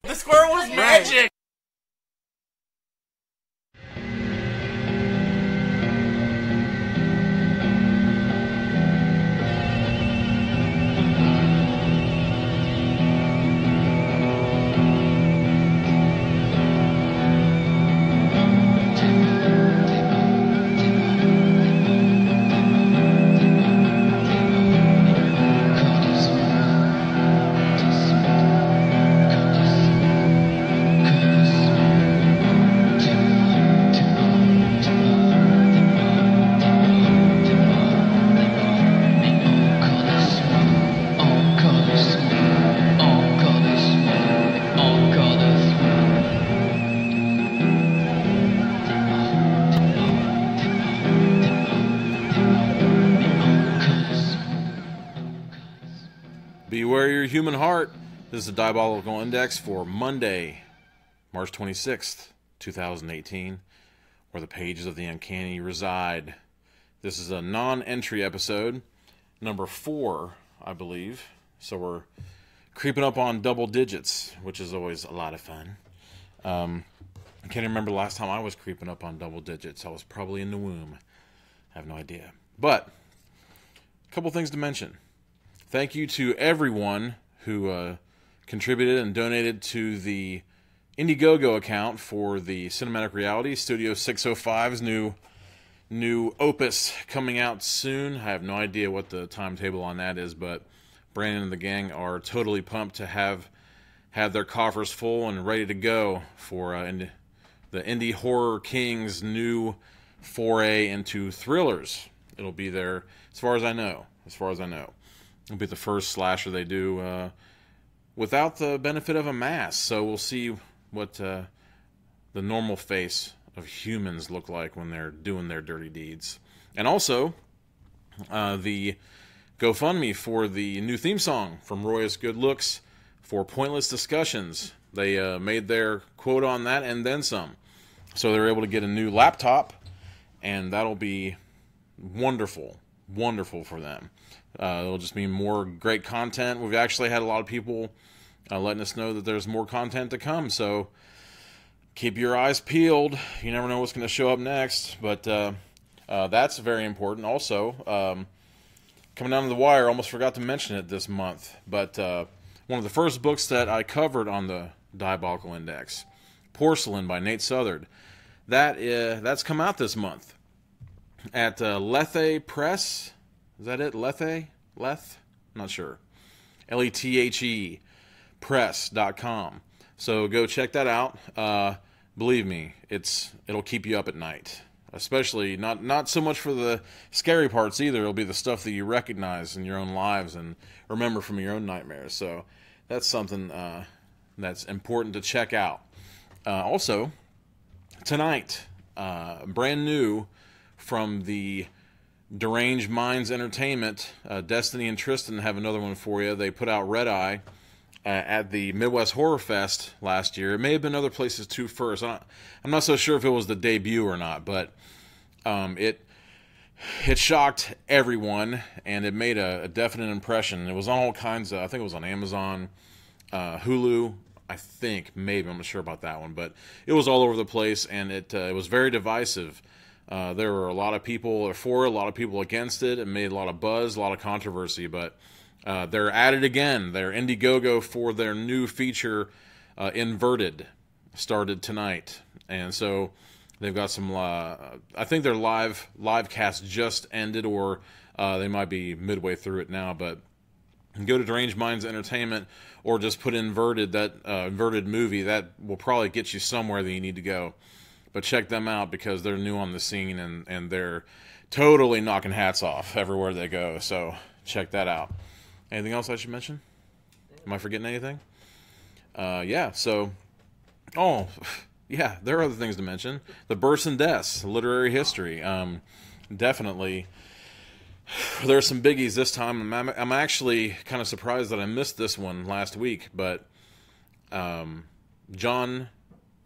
The squirrel was magic! Beware your human heart. This is the Diabolical Index for Monday, March 26th, 2018, where the pages of the uncanny reside. This is a non-entry episode, number 4, I believe. So we're creeping up on double digits, which is always a lot of fun. I can't remember the last time I was creeping up on double digits. I was probably in the womb. I have no idea. But a couple things to mention. Thank you to everyone who contributed and donated to the Indiegogo account for the Cinematic Reality Studio 605's new opus coming out soon. I have no idea what the timetable on that is, but Brandon and the gang are totally pumped to have their coffers full and ready to go for the Indie Horror King's new foray into thrillers. It'll be there, as far as I know. It'll be the first slasher they do without the benefit of a mask. So we'll see what the normal face of humans look like when they're doing their dirty deeds. And also, the GoFundMe for the new theme song from Roy's Good Looks for Pointless Discussions. They made their quote on that and then some. So they were able to get a new laptop, and that'll be wonderful for them. It'll just mean more great content. We've actually had a lot of people letting us know that there's more content to come, so keep your eyes peeled. You never know what's going to show up next, but that's very important. Also, coming down to the wire, almost forgot to mention it this month, but one of the first books that I covered on the Diabolical Index, Porcelain by Nate Southard, that's come out this month at Lethe Press. Is that it? Lethe? Leth? I'm not sure. Lethe press.com. So go check that out. Believe me, it'll keep you up at night. Especially not so much for the scary parts either. It'll be the stuff that you recognize in your own lives and remember from your own nightmares. So that's something that's important to check out. Also, tonight, brand new from the Deranged Minds Entertainment, Destiny and Tristan have another one for you. They put out Red Eye at the Midwest Horror Fest last year. It may have been other places too first. I'm not so sure if it was the debut or not, but it shocked everyone, and it made a definite impression. It was on all kinds of, I think it was on Amazon, Hulu, I think, maybe, I'm not sure about that one, but it was all over the place, and it was very divisive. There were a lot of people for it, a lot of people against it. It made a lot of buzz, a lot of controversy, but they're at it again. Their Indiegogo for their new feature, Inverted, started tonight. And so they've got some, I think their live cast just ended, or they might be midway through it now, but go to Deranged Minds Entertainment or just put Inverted, that Inverted movie. That will probably get you somewhere that you need to go. But check them out because they're new on the scene and they're totally knocking hats off everywhere they go. So check that out. Anything else I should mention? Am I forgetting anything? Yeah, so... Oh, yeah, there are other things to mention. The Births and Deaths, literary history. Definitely. There are some biggies this time. I'm actually kind of surprised that I missed this one last week, but John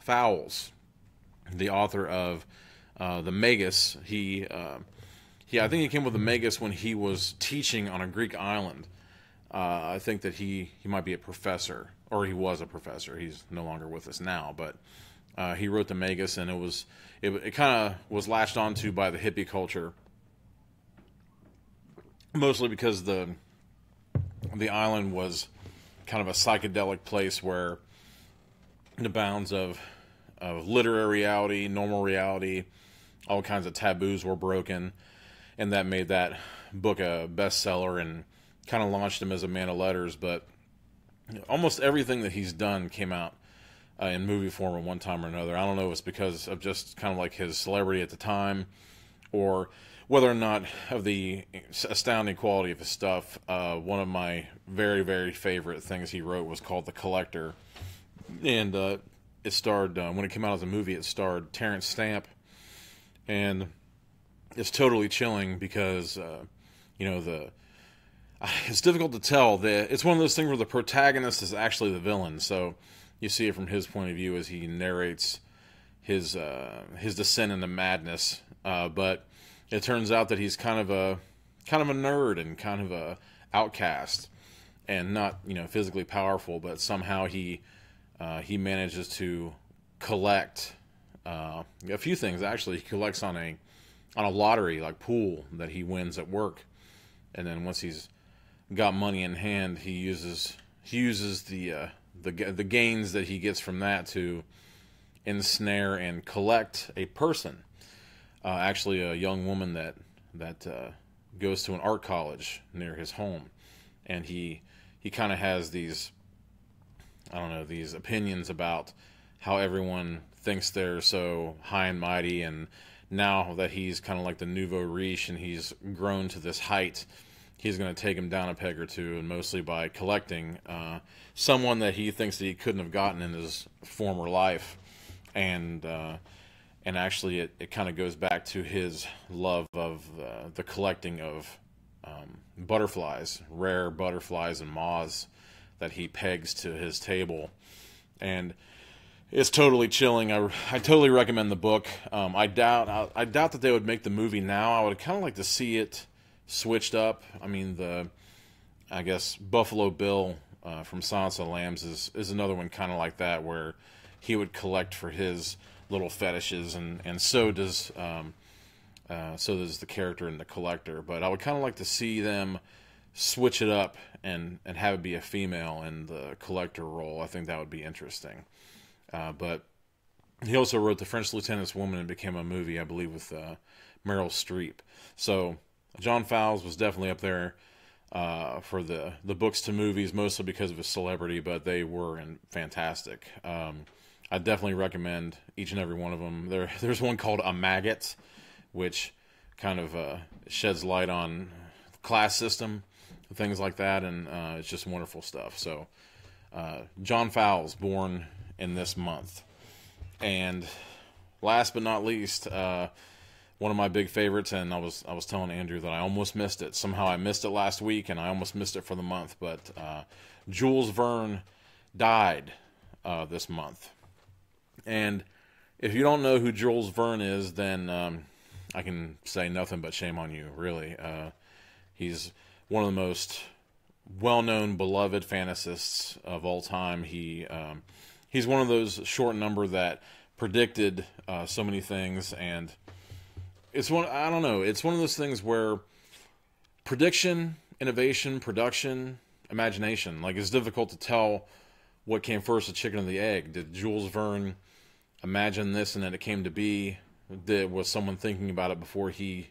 Fowles, the author of the Magus, I think he came with the Magus when he was teaching on a Greek island. I think that he might be a professor or he was a professor. He's no longer with us now, but he wrote the Magus, and it kind of was latched onto by the hippie culture, mostly because the island was kind of a psychedelic place where the bounds of literary reality, normal reality, all kinds of taboos were broken, and that made that book a bestseller and kind of launched him as a man of letters. But almost everything that he's done came out in movie form at one time or another. I don't know if it's because of just kind of like his celebrity at the time, or whether or not of the astounding quality of his stuff. One of my very, very favorite things he wrote was called The Collector, and it starred, when it came out as a movie, it starred Terrence Stamp, and it's totally chilling because, it's difficult to tell. It's one of those things where the protagonist is actually the villain, so you see it from his point of view as he narrates his descent into madness, but it turns out that he's kind of a nerd and kind of a outcast, and not physically powerful, but somehow he manages to collect a few things. Actually, he collects on a lottery, like pool, that he wins at work, and then once he's got money in hand, he uses the gains that he gets from that to ensnare and collect a person. Actually, a young woman that goes to an art college near his home, and he kind of has these opinions about how everyone thinks they're so high and mighty, and now that he's kind of like the nouveau riche and he's grown to this height, he's going to take him down a peg or two, and mostly by collecting someone that he thinks that he couldn't have gotten in his former life. And actually it kind of goes back to his love of the collecting of butterflies, rare butterflies and moths that he pegs to his table. And it's totally chilling. I totally recommend the book. I doubt that they would make the movie now. I would kind of like to see it switched up. I mean, I guess Buffalo Bill from Silence of the Lambs is another one kind of like that, where he would collect for his little fetishes, and so does the character in The Collector. But I would kind of like to see them switch it up and have it be a female in the collector role. I think that would be interesting. But he also wrote The French Lieutenant's Woman, and became a movie, I believe, with Meryl Streep. So John Fowles was definitely up there for the books to movies, mostly because of his celebrity, but they were fantastic. I definitely recommend each and every one of them. There's one called A Maggot, which kind of sheds light on the class system, things like that, and it's just wonderful stuff. So John Fowles, born in this month. And last but not least, one of my big favorites, and I was telling Andrew that I almost missed it. Somehow I missed it last week, and I almost missed it for the month. But Jules Verne died this month. And if you don't know who Jules Verne is, then I can say nothing but shame on you, really. He's one of the most well-known, beloved fantasists of all time. He's one of those short number that predicted so many things, and it's one of those things where prediction, innovation, production, imagination, like, it's difficult to tell what came first, the chicken or the egg. Did Jules Verne imagine this and then it came to be? Was someone thinking about it before he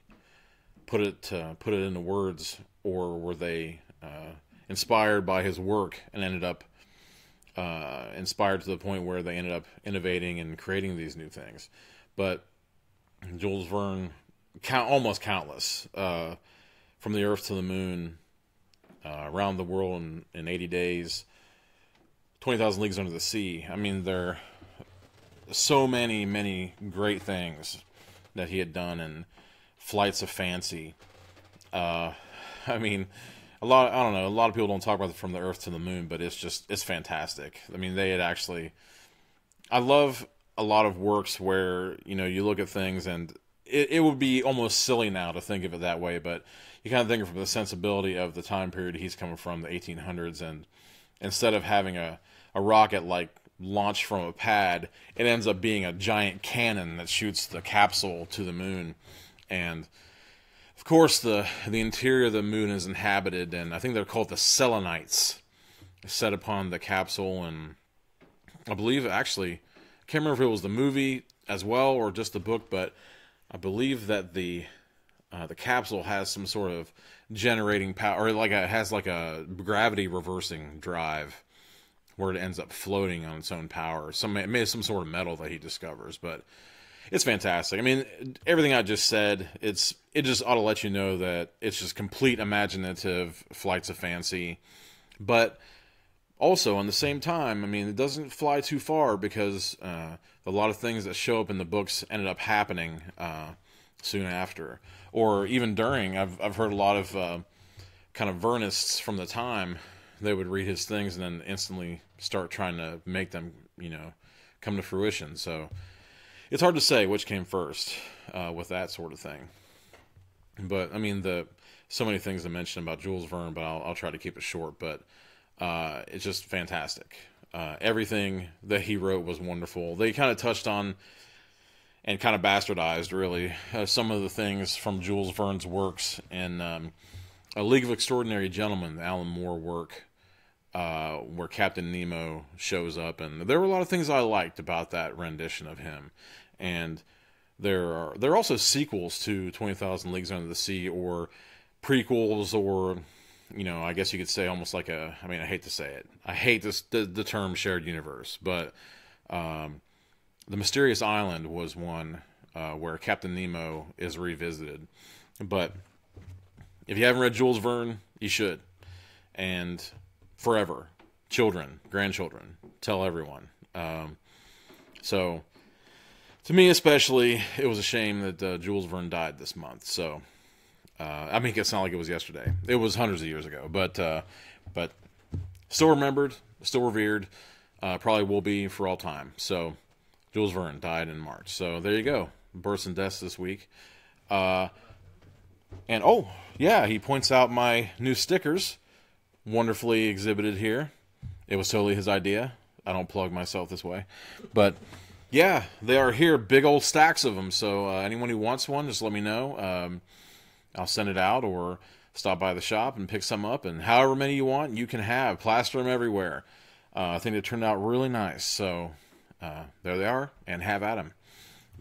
put it into words, or were they inspired by his work and ended up inspired to the point where they ended up innovating and creating these new things? But Jules Verne, almost countless, from the Earth to the Moon, around the world in 80 days, 20,000 Leagues Under the Sea. I mean, there are so many great things that he had done, and Flights of Fancy. I mean, a lot of people don't talk about it, From the Earth to the Moon, but it's fantastic. I mean, I love a lot of works where, you look at things and it would be almost silly now to think of it that way, but you kind of think of it from the sensibility of the time period he's coming from, the 1800s, and instead of having a a rocket like launched from a pad, it ends up being a giant cannon that shoots the capsule to the moon. And of course, the interior of the moon is inhabited, and I think they're called the Selenites, set upon the capsule. And I believe, actually, I can't remember if it was the movie as well or just the book, but I believe that the capsule has some sort of generating power, or has like a gravity reversing drive, where it ends up floating on its own power. Maybe some sort of metal that he discovers, but it's fantastic. I mean, everything I just said, it just ought to let you know that it's just complete imaginative flights of fancy, but also, on the same time, I mean, it doesn't fly too far, because a lot of things that show up in the books ended up happening soon after, or even during. I've heard a lot of kind of Vernists from the time. They would read his things and then instantly start trying to make them, come to fruition. So it's hard to say which came first with that sort of thing. But I mean, so many things to mention about Jules Verne, but I'll try to keep it short. But it's just fantastic. Everything that he wrote was wonderful. They kind of touched on and kind of bastardized, really, some of the things from Jules Verne's works in A League of Extraordinary Gentlemen, the Alan Moore work, where Captain Nemo shows up. And there were a lot of things I liked about that rendition of him. And there are also sequels to 20,000 Leagues Under the Sea, or prequels, or I guess you could say almost like I hate to say it. I hate the term shared universe, but The Mysterious Island was one where Captain Nemo is revisited. But if you haven't read Jules Verne, you should. And forever. Children, grandchildren, tell everyone. So, to me especially, it was a shame that Jules Verne died this month. So, it's not like it was yesterday. It was hundreds of years ago. But still remembered, still revered, probably will be for all time. So, Jules Verne died in March. So, there you go. Births and deaths this week. And, oh, yeah, he points out my new stickers, wonderfully exhibited here. It was totally his idea. I don't plug myself this way. But, yeah, they are here, big old stacks of them. So, anyone who wants one, just let me know. I'll send it out, or stop by the shop and pick some up. And however many you want, you can have. Plaster them everywhere. I think they turned out really nice. So, there they are, and have at them.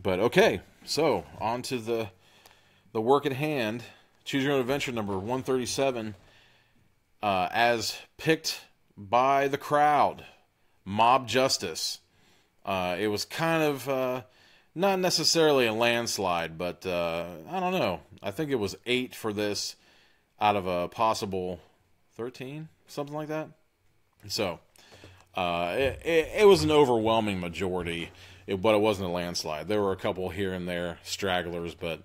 But, okay, so, on to the work at hand. Choose Your Own Adventure number 137, as picked by the crowd, Mob Justice. It was kind of not necessarily a landslide, but I don't know. I think it was 8 for this out of a possible 13, something like that. So it was an overwhelming majority, but it wasn't a landslide. There were a couple here and there, stragglers, but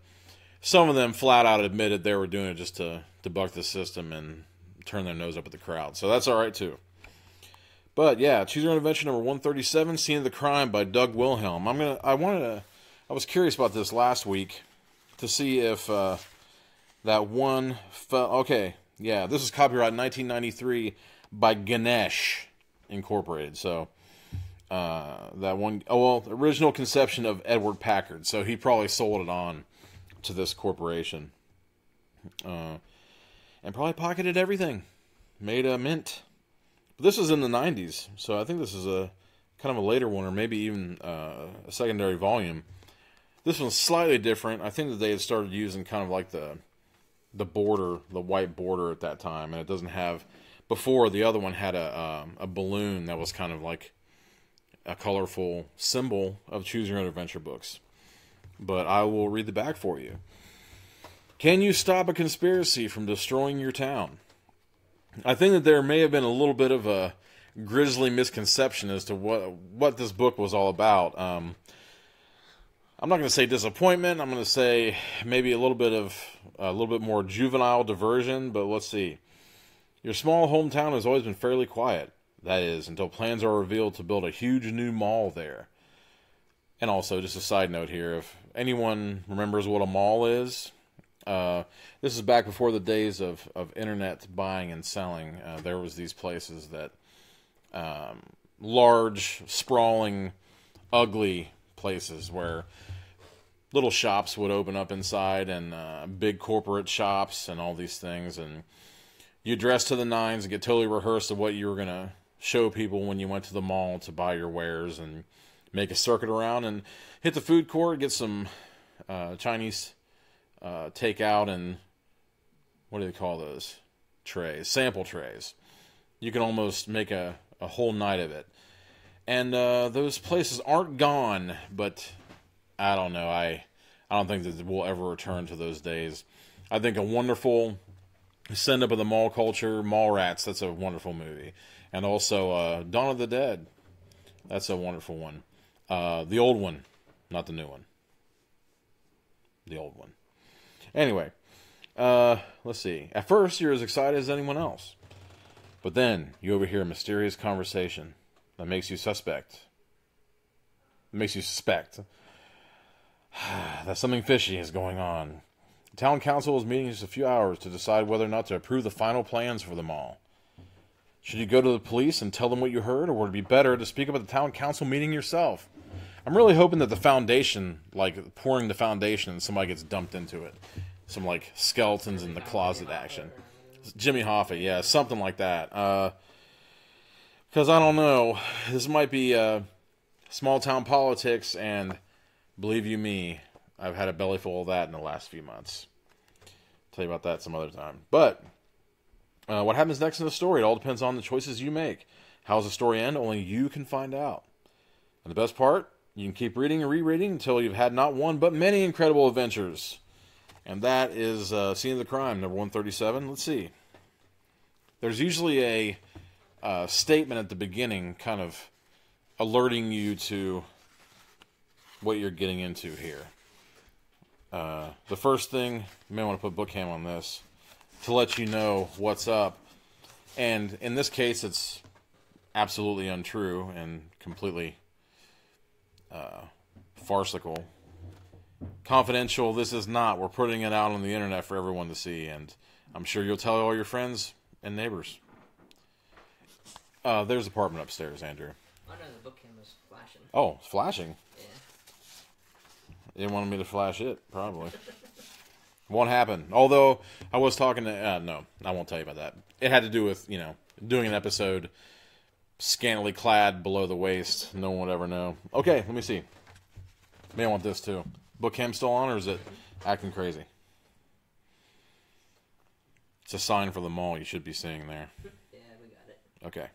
some of them flat out admitted they were doing it just to buck the system and turn their nose up at the crowd. So that's all right, too. But, yeah, Choose Your Own Adventure number 137, Scene of the Crime by Doug Wilhelm. I was curious about this last week to see if that one okay, yeah, this is copyright 1993 by Ganesh Incorporated. So, that one, original conception of Edward Packard. So he probably sold it on to this corporation, and probably pocketed everything, made a mint. But this was in the 90s, so I think this is a kind of a later one, or maybe even a secondary volume. This one's slightly different. I think that they had started using kind of like the border, the white border at that time, and it doesn't have. Before, the other one had a balloon that was kind of like a colorful symbol of Choose Your Own Adventure books. But I will read the back for you. Can you stop a conspiracy from destroying your town? I think that there may have been a little bit of a grisly misconception as to what this book was all about. I'm not going to say disappointment. I'm going to say maybe a little bit more juvenile diversion. But let's see. Your small hometown has always been fairly quiet. That is, until plans are revealed to build a huge new mall there. And also, just a side note here, if anyone remembers what a mall is, this is back before the days of internet buying and selling. There was these places that large, sprawling, ugly places where little shops would open up inside, and big corporate shops and all these things, and you dress to the nines and get totally rehearsed of what you were going to show people when you went to the mall to buy your wares, and make a circuit around and hit the food court, get some Chinese takeout, and what do they call those trays? Sample trays. You can almost make a whole night of it. And those places aren't gone, but I don't know. I don't think that we'll ever return to those days. I think a wonderful send up of the mall culture, Mallrats, that's a wonderful movie. And also Dawn of the Dead, that's a wonderful one. The old one, not the new one. The old one. Anyway, let's see. At first, you're as excited as anyone else. But then, you overhear a mysterious conversation that makes you suspect. It makes you suspect that something fishy is going on. The town council is meeting in just a few hours to decide whether or not to approve the final plans for the mall. Should you go to the police and tell them what you heard, or would it be better to speak up at the town council meeting yourself? I'm really hoping that the foundation, like pouring the foundation, and somebody gets dumped into it. Some, like, skeletons in the closet action. Jimmy Hoffa, yeah, something like that. Because I don't know, this might be small town politics, and believe you me, I've had a belly full of that in the last few months. I'll tell you about that some other time. But what happens next in the story, it all depends on the choices you make. How does the story end? Only you can find out. And the best part, you can keep reading and rereading until you've had not one, but many incredible adventures. And that is Scene of the Crime, number 137. Let's see. There's usually a statement at the beginning kind of alerting you to what you're getting into here. The first thing, you may want to put Bookham on this, to let you know what's up. And in this case, it's absolutely untrue and completely farcical. Confidential, this is not. We're putting it out on the internet for everyone to see, and I'm sure you'll tell all your friends and neighbors. There's an apartment upstairs, Andrew. Oh no, the book camera's flashing. Oh, flashing? Yeah. You didn't want me to flash it, probably. Won't happen. Although, I was talking to... no, I won't tell you about that. It had to do with, you know, doing an episode scantily clad below the waist. No one would ever know. Okay, let me see. May want this, too. Bookham still on, or is it acting crazy? It's a sign for the mall you should be seeing there. Yeah, we got it. Okay.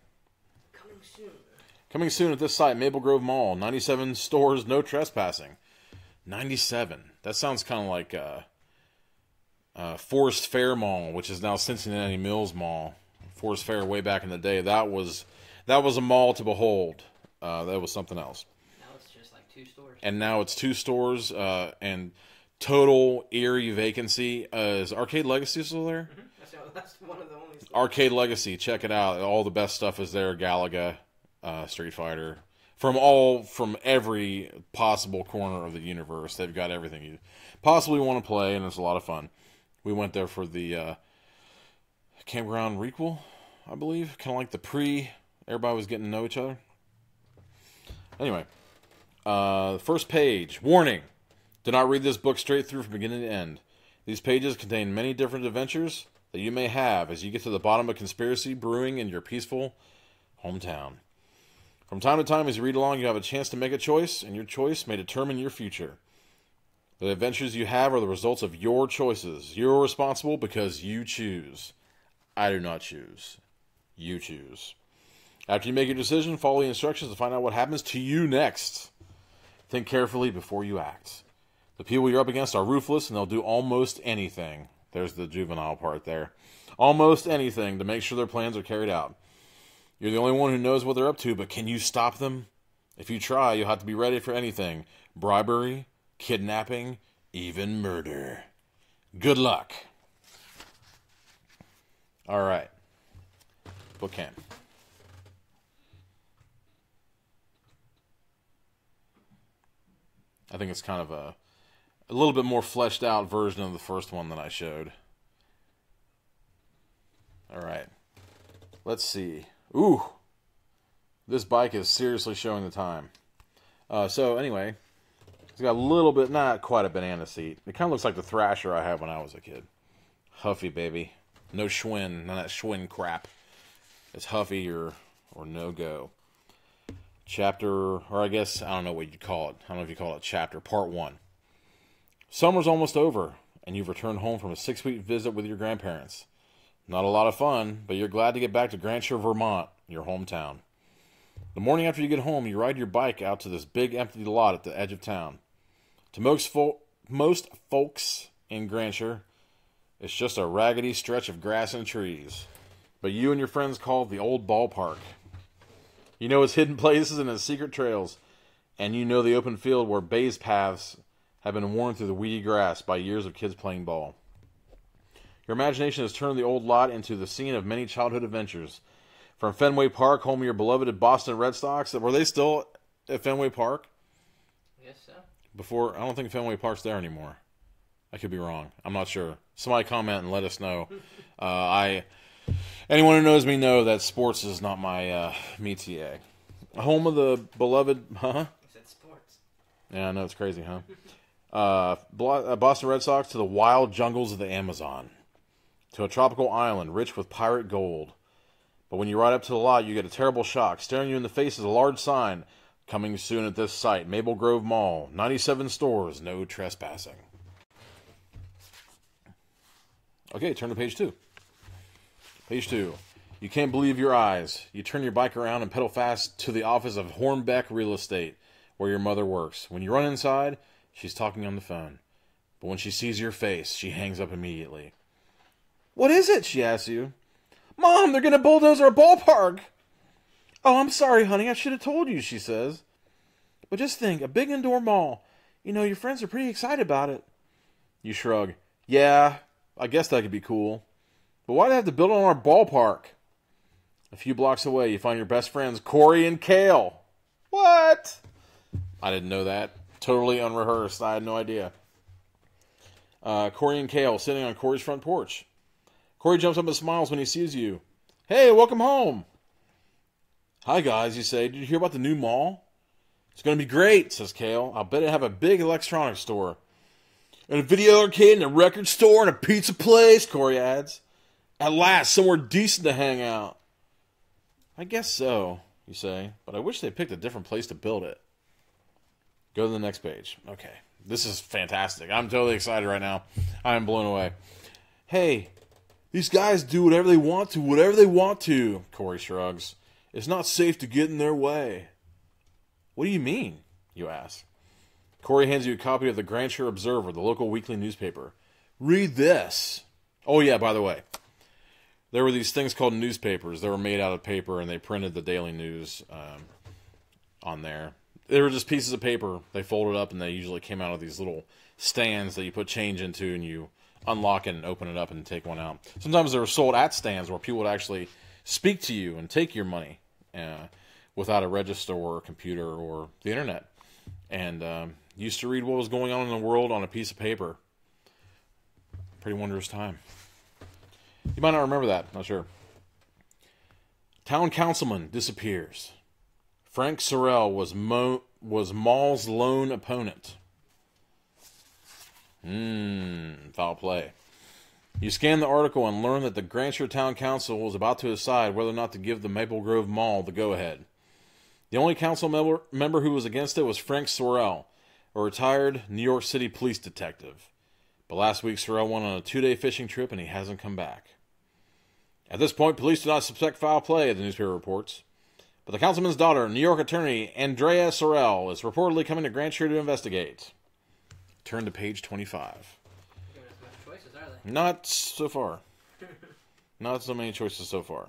Coming soon. Coming soon at this site, Maple Grove Mall. 97 stores, no trespassing. 97. That sounds kind of like Forest Fair Mall, which is now Cincinnati Mills Mall. Forest Fair way back in the day. That was a mall to behold. That was something else. Now it's just like 2 stores. And now it's 2 stores and total eerie vacancy. Is Arcade Legacy still there? Mm-hmm. That's one of the only stores. Arcade Legacy, check it out. All the best stuff is there. Galaga, Street Fighter. From every possible corner of the universe. They've got everything you possibly want to play, and it's a lot of fun. We went there for the Campground Requel, I believe. Kind of like the everybody was getting to know each other. Anyway, first page. Warning. Do not read this book straight through from beginning to end. These pages contain many different adventures that you may have as you get to the bottom of conspiracy brewing in your peaceful hometown. From time to time, as you read along, you have a chance to make a choice, and your choice may determine your future. The adventures you have are the results of your choices. You're responsible because you choose. I do not choose. You choose. After you make your decision, follow the instructions to find out what happens to you next. Think carefully before you act. The people you're up against are ruthless, and they'll do almost anything. There's the juvenile part there. Almost anything to make sure their plans are carried out. You're the only one who knows what they're up to, but can you stop them? If you try, you'll have to be ready for anything. Bribery, kidnapping, even murder. Good luck. All right. Bookham. I think it's kind of a little bit more fleshed out version of the first one that I showed. All right. Let's see. Ooh. This bike is seriously showing the time. So anyway, it's got a little bit, not quite a banana seat. It kind of looks like the Thrasher I had when I was a kid. Huffy, baby. No Schwinn, none of that Schwinn crap. It's Huffy or no go. Chapter, or I guess, I don't know what you'd call it. I don't know if you call it chapter, part 1. Summer's almost over, and you've returned home from a 6-week visit with your grandparents. Not a lot of fun, but you're glad to get back to Grand Shore, Vermont, your hometown. The morning after you get home, you ride your bike out to this big empty lot at the edge of town. To most folks in Grand Shore, it's just a raggedy stretch of grass and trees. But you and your friends call it the old ballpark. You know its hidden places and its secret trails, and you know the open field where baize paths have been worn through the weedy grass by years of kids playing ball. Your imagination has turned the old lot into the scene of many childhood adventures. From Fenway Park, home of your beloved Boston Red Sox. Were they still at Fenway Park? Yes, so. Before, I don't think Fenway Park's there anymore. I could be wrong. I'm not sure. Somebody comment and let us know. Anyone who knows me know that sports is not my métier. Home of the beloved, You said sports. Yeah, I know, it's crazy, huh? Boston Red Sox to the wild jungles of the Amazon. To a tropical island rich with pirate gold. But when you ride up to the lot, you get a terrible shock. Staring you in the face is a large sign. Coming soon at this site. Maple Grove Mall. 97 stores. No trespassing. Okay, turn to page 2. Page 2. You can't believe your eyes. You turn your bike around and pedal fast to the office of Hornbeck Real Estate, where your mother works. When you run inside, she's talking on the phone. But when she sees your face, she hangs up immediately. What is it? She asks you. Mom, they're going to bulldoze our ballpark. Oh, I'm sorry, honey. I should have told you, she says. But just think, a big indoor mall. You know, your friends are pretty excited about it. You shrug. Yeah, I guess that could be cool. But why do they have to build it on our ballpark? A few blocks away, you find your best friends, Corey and Kale. What? I didn't know that. Totally unrehearsed. I had no idea. Corey and Kale sitting on Corey's front porch. Corey jumps up and smiles when he sees you. Hey, welcome home. Hi, guys, you say. Did you hear about the new mall? It's going to be great, says Kale. I'll bet it have a big electronics store. And a video arcade and a record store and a pizza place, Corey adds. At last, somewhere decent to hang out. I guess so, you say. But I wish they picked a different place to build it. Go to the next page. Okay. This is fantastic. I'm totally excited right now. I am blown away. Hey, these guys do whatever they want to, Corey shrugs. It's not safe to get in their way. What do you mean, you ask. Corey hands you a copy of the Grand Shore Observer, the local weekly newspaper. Read this. Oh, yeah, by the way. There were these things called newspapers. They were made out of paper, and they printed the daily news on there. They were just pieces of paper. They folded up, and they usually came out of these little stands that you put change into, and you unlock it and open it up and take one out. Sometimes they were sold at stands where people would actually speak to you and take your money without a register or a computer or the internet. And used to read what was going on in the world on a piece of paper. Pretty wondrous time. You might not remember that. Not sure. Town councilman disappears. Frank Sorrell was Maul's lone opponent. Foul play. You scan the article and learn that the Grand Shore Town Council was about to decide whether or not to give the Maple Grove Mall the go-ahead. The only council member who was against it was Frank Sorrell, a retired New York City police detective. But last week, Sorrell went on a 2-day fishing trip and he hasn't come back. At this point, police do not suspect foul play, the newspaper reports. But the councilman's daughter, New York attorney Andrea Sorrell, is reportedly coming to Grand Shore to investigate. Turn to page 25. Giving us much choices, are they? Not so far. Not so many choices so far.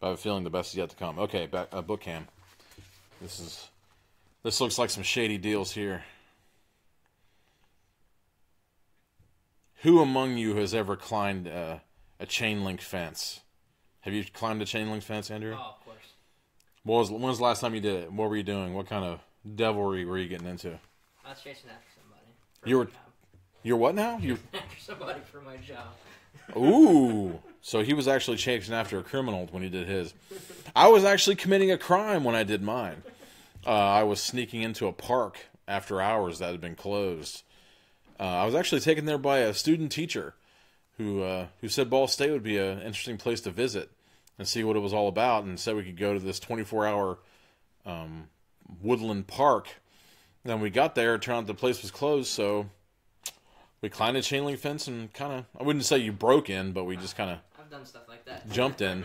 I have a feeling the best is yet to come. Okay, back book cam. This looks like some shady deals here. Who among you has ever climbed a chain link fence? Have you climbed a chain link fence, Andrew? Oh, of course. When was the last time you did it? What were you doing? What kind of devilry were you getting into? I was chasing after somebody. You're what now? After somebody for my job. Ooh. So he was actually chasing after a criminal when he did his. I was actually committing a crime when I did mine. I was sneaking into a park after hours that had been closed. I was actually taken there by a student teacher who said Ball State would be an interesting place to visit and see what it was all about, and said we could go to this 24-hour woodland park. And then we got there, it turned out the place was closed, so we climbed a chain link fence and kind of, I wouldn't say you broke in, but we just kind of I've done stuff like that. Jumped in.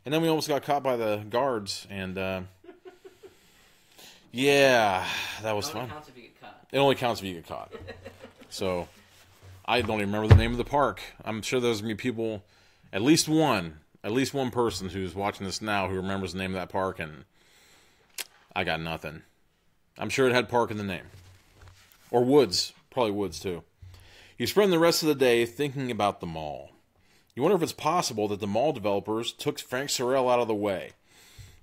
And then we almost got caught by the guards, and yeah, that was fun. It only counts if you get caught. It only counts if you get caught. So, I don't even remember the name of the park. I'm sure there's going to be people, at least one person who's watching this now who remembers the name of that park, and I got nothing. I'm sure it had park in the name. Or woods. Probably woods, too. You spend the rest of the day thinking about the mall. You wonder if it's possible that the mall developers took Frank Sorrell out of the way.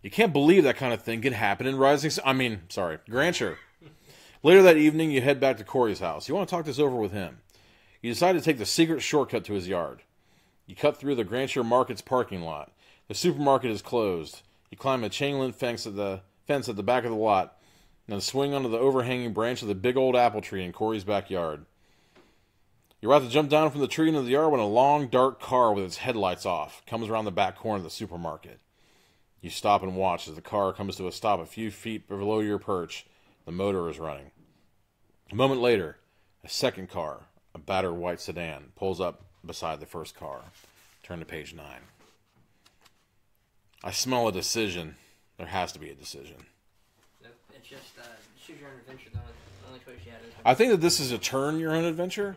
You can't believe that kind of thing could happen in Grancher. Later that evening, you head back to Corey's house. You want to talk this over with him. You decide to take the secret shortcut to his yard. You cut through the Grancher Market's parking lot. The supermarket is closed. You climb a chain link fence at the back of the lot, and then swing onto the overhanging branch of the big old apple tree in Corey's backyard. You're about to jump down from the tree into the yard when a long, dark car with its headlights off comes around the back corner of the supermarket. You stop and watch as the car comes to a stop a few feet below your perch. The motor is running. A moment later, a second car, a battered white sedan, pulls up beside the first car. Turn to page 9. I smell a decision. There has to be a decision. It's just choose your own adventure. The only choice you had is. I think that this is a turn your own adventure.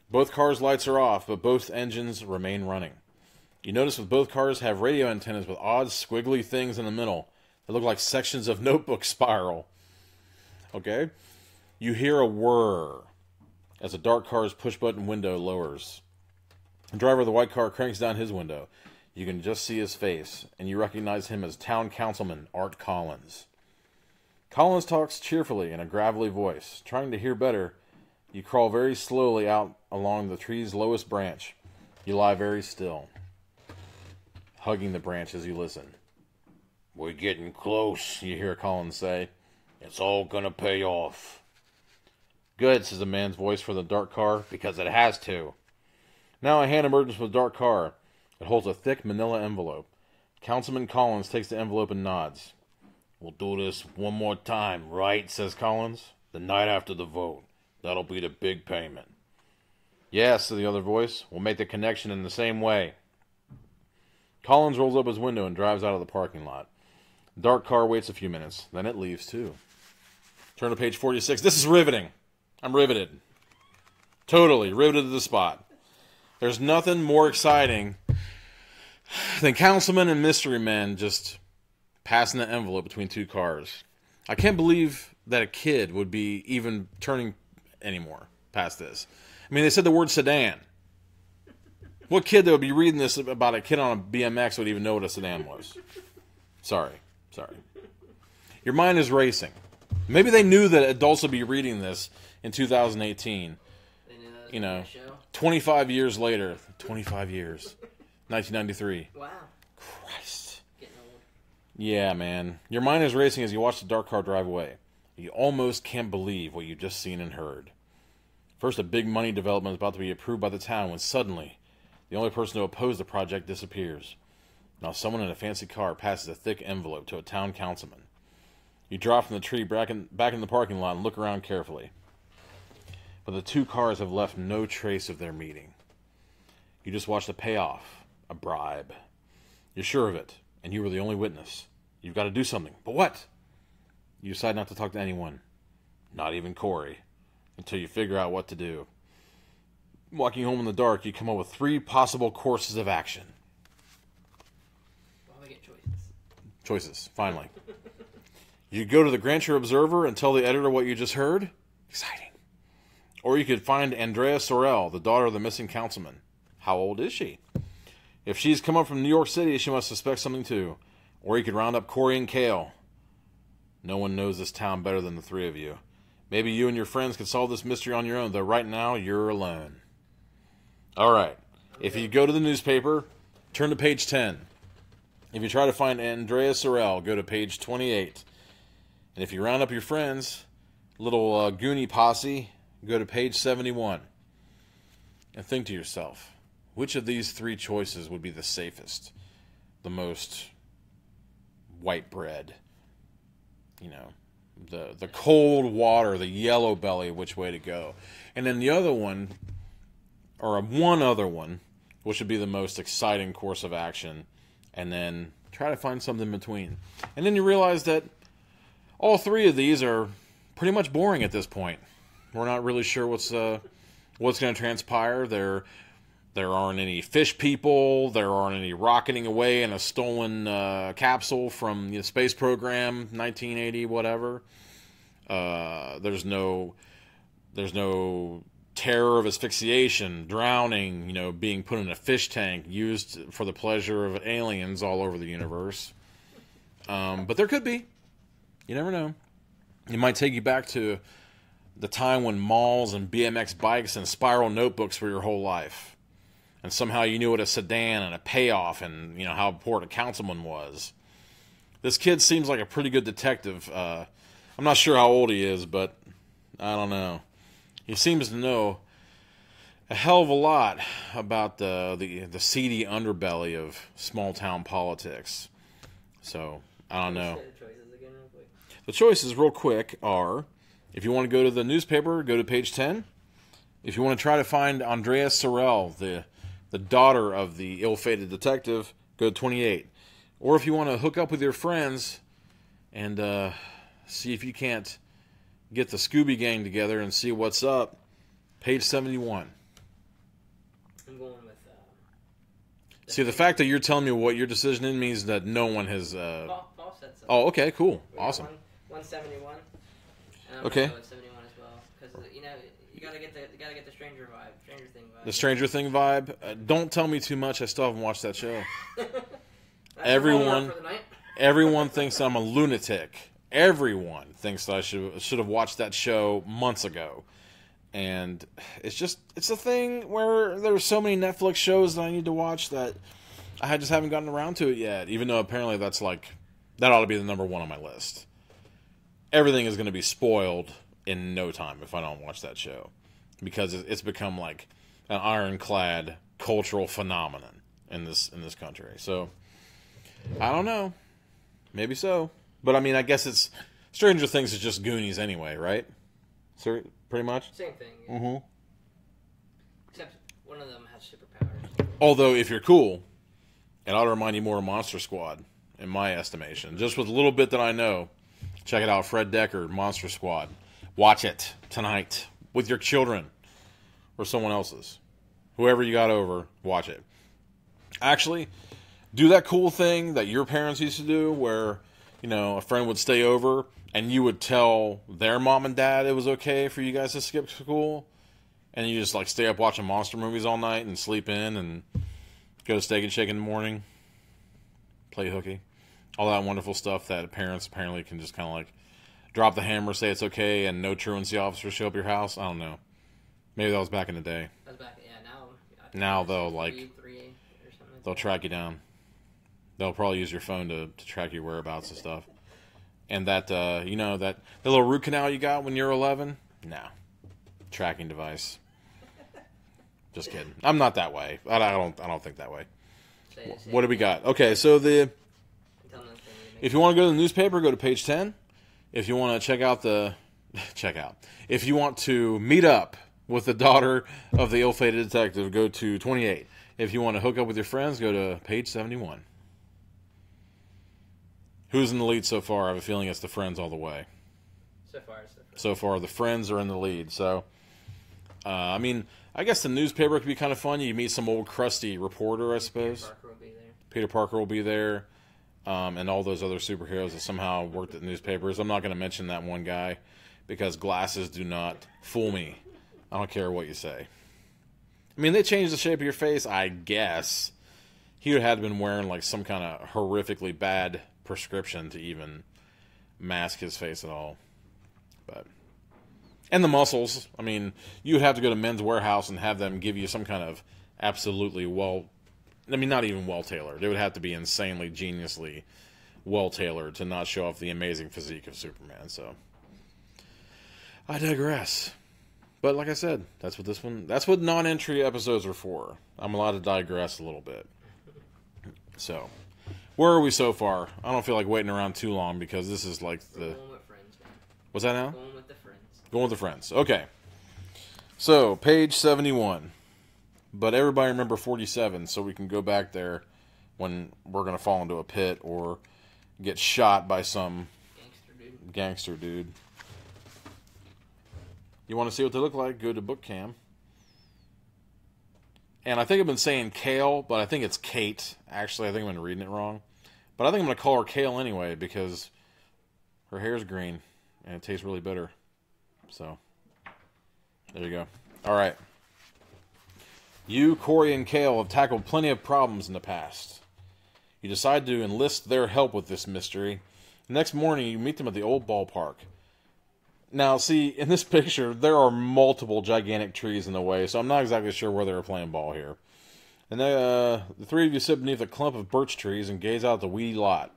Both cars' lights are off, but both engines remain running. You notice that both cars have radio antennas with odd squiggly things in the middle that look like sections of notebook spiral. Okay? You hear a whir as the dark car's push-button window lowers. The driver of the white car cranks down his window. You can just see his face, and you recognize him as town councilman Art Collins. Collins talks cheerfully in a gravelly voice. Trying to hear better, you crawl very slowly out along the tree's lowest branch. You lie very still, hugging the branch as you listen. "We're getting close," you hear Collins say. "It's all gonna pay off." "Good," says a man's voice from the dark car, "because it has to." Now a hand emerges from the dark car. It holds a thick manila envelope. Councilman Collins takes the envelope and nods. "We'll do this one more time, right?" says Collins. "The night after the vote. That'll be the big payment." "Yes," says the other voice. "We'll make the connection in the same way." Collins rolls up his window and drives out of the parking lot. The dark car waits a few minutes. Then it leaves, too. Turn to page 46. This is riveting. I'm riveted. Totally riveted to the spot. There's nothing more exciting than councilmen and mystery men just passing the envelope between two cars. I can't believe that a kid would be even turning anymore past this. I mean, they said the word sedan. What kid that would be reading this about a kid on a BMX would even know what a sedan was? Sorry. Your mind is racing. Maybe they knew that adults would be reading this in 2018. They knew that was a show. 25 years later. 25 years. 1993. Wow. Christ. Getting old. Yeah, man. Your mind is racing as you watch the dark car drive away. You almost can't believe what you've just seen and heard. First, a big money development is about to be approved by the town when suddenly, the only person to oppose the project disappears. Now someone in a fancy car passes a thick envelope to a town councilman. You drop from the tree back in the parking lot and look around carefully. But the two cars have left no trace of their meeting. You just watched a payoff, a bribe. You're sure of it, and you were the only witness. You've got to do something. But what? You decide not to talk to anyone, not even Corey, until you figure out what to do. Walking home in the dark, you come up with 3 possible courses of action. Well, we get choices. Choices, finally. You go to the Grancher Observer and tell the editor what you just heard. Exciting. Or you could find Andrea Sorrell, the daughter of the missing councilman. How old is she? If she's come up from New York City, she must suspect something too. Or you could round up Corey and Kale. No one knows this town better than the 3 of you. Maybe you and your friends could solve this mystery on your own, though right now you're alone. All right. If you go to the newspaper, turn to page 10. If you try to find Andrea Sorrell, go to page 28. And if you round up your friends, little Goonie posse, go to page 71. And think to yourself, which of these three choices would be the safest, the most white bread? You know, the cold water, the yellow belly, which way to go? And then the other one, or one other one, which would be the most exciting course of action, and then try to find something in between. And then you realize that all three of these are pretty much boring at this point. We're not really sure what's going to transpire. There aren't any fish people. There aren't any rocketing away in a stolen capsule from the space program, 1980, whatever. There's no terror of asphyxiation, drowning, you know, being put in a fish tank used for the pleasure of aliens all over the universe. But there could be. You never know. It might take you back to the time when malls and BMX bikes and spiral notebooks were your whole life. And somehow you knew what a sedan and a payoff and, you know, how important a councilman was. This kid seems like a pretty good detective. I'm not sure how old he is, but I don't know. He seems to know a hell of a lot about the seedy underbelly of small town politics. So, I don't know. The choices, real quick, are, if you want to go to the newspaper, go to page 10. If you want to try to find Andrea Sorrell, the daughter of the ill-fated detective, go to 28. Or if you want to hook up with your friends and see if you can't get the Scooby Gang together and see what's up, page 71. I'm going with... see, the fact that you're telling me what your decision is means that no one has... Paul said so. Oh, okay, cool. We Awesome. 171. And I'm okay. Go with 71 as well. Because, you know, you gotta get the Stranger Thing vibe. The Stranger Thing vibe? Don't tell me too much. I still haven't watched that show. Everyone thinks I'm a lunatic. Everyone thinks that I should have watched that show months ago. And it's a thing where there's so many Netflix shows that I need to watch that I just haven't gotten around to it yet, even though apparently that ought to be the number one on my list. Everything is going to be spoiled in no time if I don't watch that show, because it's become like an ironclad cultural phenomenon in this country. So I don't know, maybe so. But, I mean, I guess it's... Stranger Things is just Goonies anyway, right? So, pretty much? Same thing, yeah. Mm-hmm. Except one of them has superpowers. Although, if you're cool, it ought to remind you more of Monster Squad, in my estimation. Just with a little bit that I know. Check it out, Fred Decker, Monster Squad. Watch it tonight with your children or someone else's. Whoever you got over, watch it. Actually, do that cool thing that your parents used to do where... You know, a friend would stay over, and you would tell their mom and dad it was okay for you guys to skip school, and you just, like, stay up watching monster movies all night and sleep in and go to Steak and Shake in the morning, play hooky. All that wonderful stuff that parents apparently can just kind of, like, drop the hammer, say it's okay, and no truancy officers show up your house. I don't know. Maybe that was back in the day. That was back, yeah, now they'll, like, 3 or something. They'll track you down. They'll probably use your phone to track your whereabouts and stuff. And that, you know, the little root canal you got when you're 11? No. Tracking device. Just kidding. I'm not that way. I don't think that way. What do we got? Okay, so if you want to go to the newspaper, go to page 10. If you want to check out if you want to meet up with the daughter of the ill-fated detective, go to 28. If you want to hook up with your friends, go to page 71. Who's in the lead so far? I have a feeling it's the Friends all the way. So far, the Friends are in the lead. So, I mean, I guess the newspaper could be kind of fun. You meet some old crusty reporter, I suppose. Peter Parker will be there. And all those other superheroes that somehow worked at newspapers. I'm not going to mention that one guy because glasses do not fool me. I don't care what you say. I mean, they changed the shape of your face, I guess. He would have been wearing like some kind of horrifically bad prescription to even mask his face at all. And the muscles. I mean, you would have to go to Men's Warehouse and have them give you some kind of absolutely well... I mean, not even well-tailored. It would have to be insanely, geniusly well-tailored to not show off the amazing physique of Superman, so... I digress. But like I said, that's what non-entry episodes are for. I'm allowed to digress a little bit. So, where are we so far? I don't feel like waiting around too long because this is like the... Going with friends, man. What's that now? Going with the friends. Going with the friends. Okay. So, page 71. But everybody remember 47, so we can go back there when we're going to fall into a pit or get shot by some gangster dude. You want to see what they look like? Go to book cam. And I think I've been saying Kale, but I think it's Kate. Actually, I think I've been reading it wrong. But I think I'm going to call her Kale anyway because her hair's green and it tastes really bitter. So, there you go. All right. You, Corey, and Kale have tackled plenty of problems in the past. You decide to enlist their help with this mystery. The next morning, you meet them at the old ballpark. Now, see, in this picture, there are multiple gigantic trees in the way, so I'm not exactly sure where they were playing ball here. And the three of you sit beneath a clump of birch trees and gaze out at the weedy lot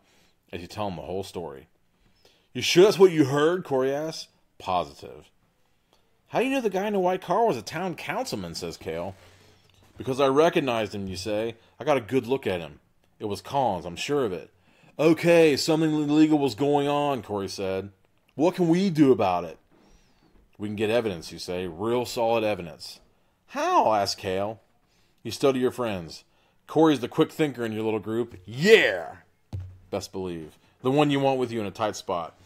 as you tell them the whole story. You sure that's what you heard? Corey asks. Positive. How do you know the guy in the white car was a town councilman, says Kale. Because I recognized him, you say. I got a good look at him. It was Collins, I'm sure of it. Okay, something illegal was going on, Corey said. What can we do about it? We can get evidence, you say. Real solid evidence. How? Asks Kale. You study your friends. Corey's the quick thinker in your little group. Yeah! Best believe. The one you want with you in a tight spot.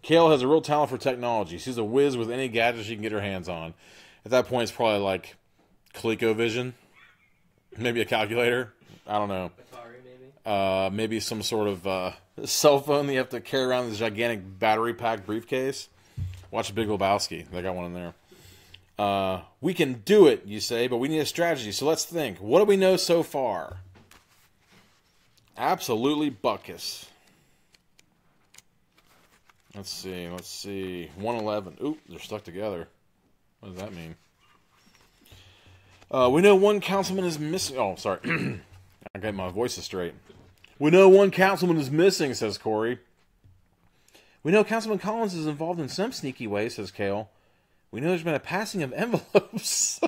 Kale has a real talent for technology. She's a whiz with any gadget she can get her hands on. At that point, it's probably like ColecoVision. Maybe a calculator. I don't know. Atari, maybe? Maybe some sort of cell phone that you have to carry around this gigantic battery-packed briefcase. Watch Big Lebowski. They got one in there. We can do it, you say, but we need a strategy, so let's think. What do we know so far? Absolutely buckus. Let's see. 111. Oop, they're stuck together. What does that mean? We know one councilman is missing. Oh, sorry. I got my voices straight. We know one councilman is missing, says Corey. We know Councilman Collins is involved in some sneaky way, says Kale. We know there's been a passing of envelopes.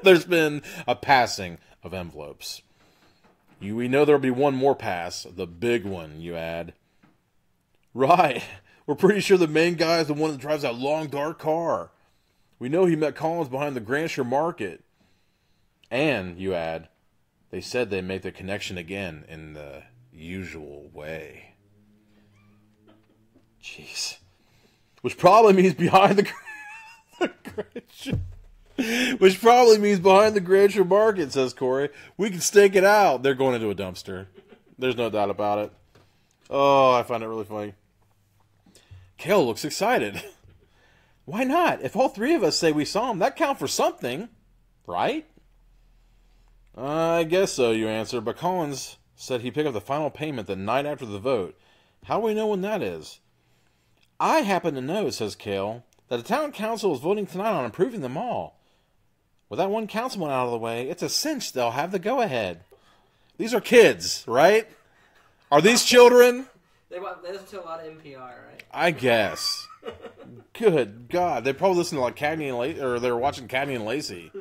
There's been a passing of envelopes. We know there'll be one more pass. The big one, you add. Right. We're pretty sure the main guy is the one that drives that long, dark car. We know he met Collins behind the Grandshire Market. And, you add, they said they'd make the connection again in the usual way. Jeez. Which probably means behind the Grandshire. Which probably means behind the Grandshire Market, says Corey. We can stake it out. They're going into a dumpster. There's no doubt about it. Oh, I find it really funny. Kale looks excited. Why not? If all three of us say we saw him, that counts for something, right? I guess so, you answer, but Collins said he'd pick up the final payment the night after the vote. How do we know when that is? I happen to know, says Kale, that the town council is voting tonight on improving the mall. With that one councilman out of the way, it's a cinch they'll have the go-ahead. These are kids, right? Are these children? They listen to a lot of NPR, right? I guess. Good God. They probably listen to like Cagney and Lacey, or they were watching Cagney and Lacey.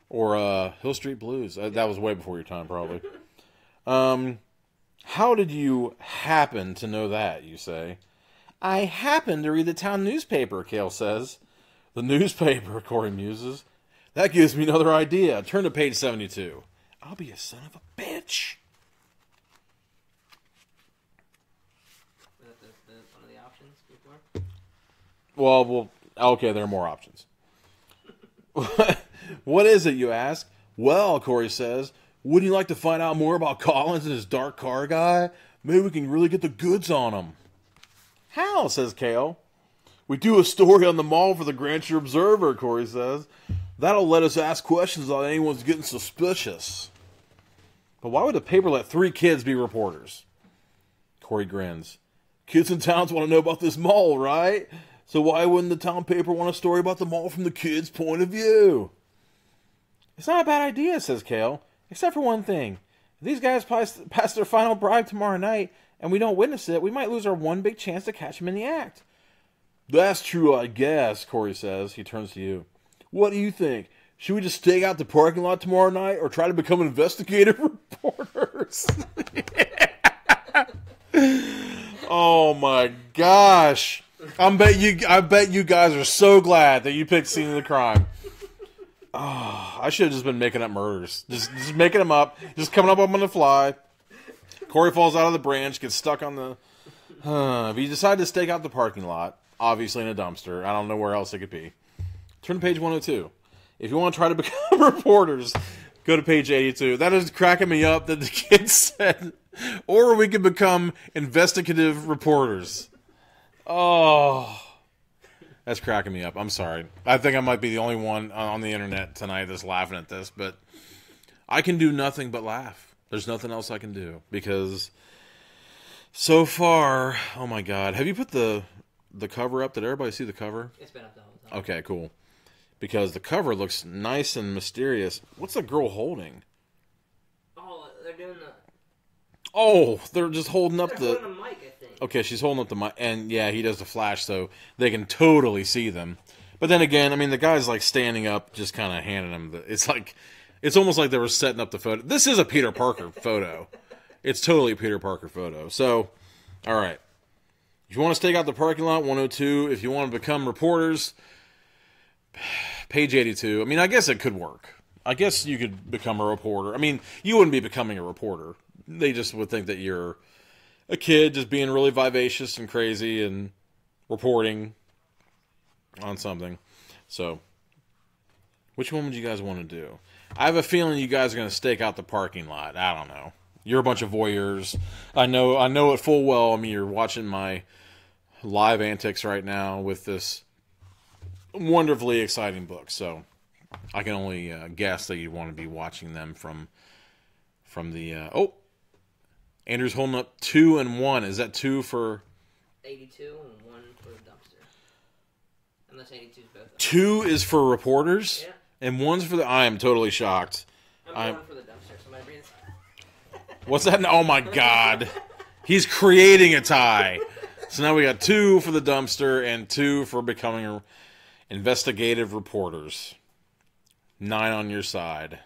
Or Hill Street Blues. That was way before your time, probably. How did you happen to know that, you say? I happened to read the town newspaper, Kale says. The newspaper, Corey muses. That gives me another idea. Turn to page 72. I'll be a son of a bitch. Was that one of the options before? Well, okay, there are more options. What is it, you ask? Well, Corey says, wouldn't you like to find out more about Collins and his dark car guy? Maybe we can really get the goods on him. How, says Kale. We do a story on the mall for the Grandshire Observer, Corey says. That'll let us ask questions on anyone's getting suspicious. But why would the paper let 3 kids be reporters? Corey grins. Kids in towns want to know about this mall, right? So why wouldn't the town paper want a story about the mall from the kids' point of view? It's not a bad idea, says Kale. Except for one thing. If these guys pass their final bribe tomorrow night, and we don't witness it, we might lose our one big chance to catch them in the act. That's true, I guess, Corey says. He turns to you. What do you think? Should we just stake out the parking lot tomorrow night, or try to become investigative reporters? Oh my gosh! I bet you guys are so glad that you picked scene of the crime. Oh, I should have just been making up murders. Just making them up. Just coming up on the fly. Corey falls out of the branch, gets stuck on the... If you decide to stake out the parking lot, obviously in a dumpster, I don't know where else it could be. Turn to page 102. If you want to try to become reporters, go to page 82. That is cracking me up that the kid said, or we could become investigative reporters. Oh... That's cracking me up. I'm sorry. I think I might be the only one on the internet tonight that's laughing at this, but I can do nothing but laugh. There's nothing else I can do because so far, oh my God. Have you put the cover up? Did everybody see the cover? It's been up the whole time. Okay, cool. Because the cover looks nice and mysterious. What's the girl holding? Oh, they're doing the... Oh, they're just holding up They're holding a mic, I think. Okay, she's holding up the mic, and yeah, he does the flash, so they can totally see them. But then again, I mean, the guy's like standing up, just kind of handing him it's almost like they were setting up the photo. This is a Peter Parker photo. It's totally a Peter Parker photo. So, all right. If you want to stake out the parking lot, 102. If you want to become reporters, page 82. I mean, I guess it could work. I guess you could become a reporter. I mean, you wouldn't be becoming a reporter. They just would think that you're a kid just being really vivacious and crazy and reporting on something. So, which one would you guys want to do? I have a feeling you guys are going to stake out the parking lot. I don't know. You're a bunch of voyeurs. I know it full well. I mean, you're watching my live antics right now with this wonderfully exciting book. So, I can only guess that you want to be watching them from the... Andrew's holding up 2 and 1. Is that 2 for... 82 and 1 for the dumpster. Unless 82 is both. 2 is for reporters? Yeah. And 1's for the... I am totally shocked. I'm going for the dumpster. Somebody breathe. What's that? Oh my God. He's creating a tie. So now we got 2 for the dumpster and 2 for becoming investigative reporters. 9 on your side.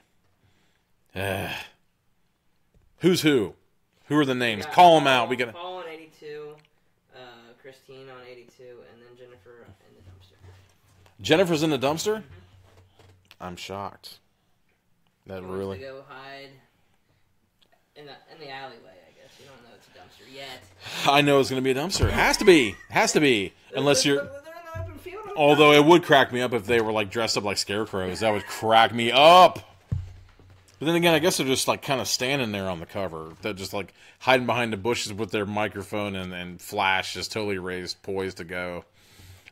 Who's who? Who are the names? Call them out. We got Paul on 82, Christine on 82, and then Jennifer in the dumpster. Jennifer's in the dumpster? Mm-hmm. I'm shocked. That He really... wants to go hide in the alleyway, I guess. You don't know it's a dumpster yet. I know it's going to be a dumpster. It has to be. Has to be. Unless you're... They're in the open field. Although it would crack me up if they were like dressed up like scarecrows. That would crack me up. But then again, I guess they're just like kind of standing there on the cover. They're just like hiding behind the bushes with their microphone and flash just totally raised, poised to go.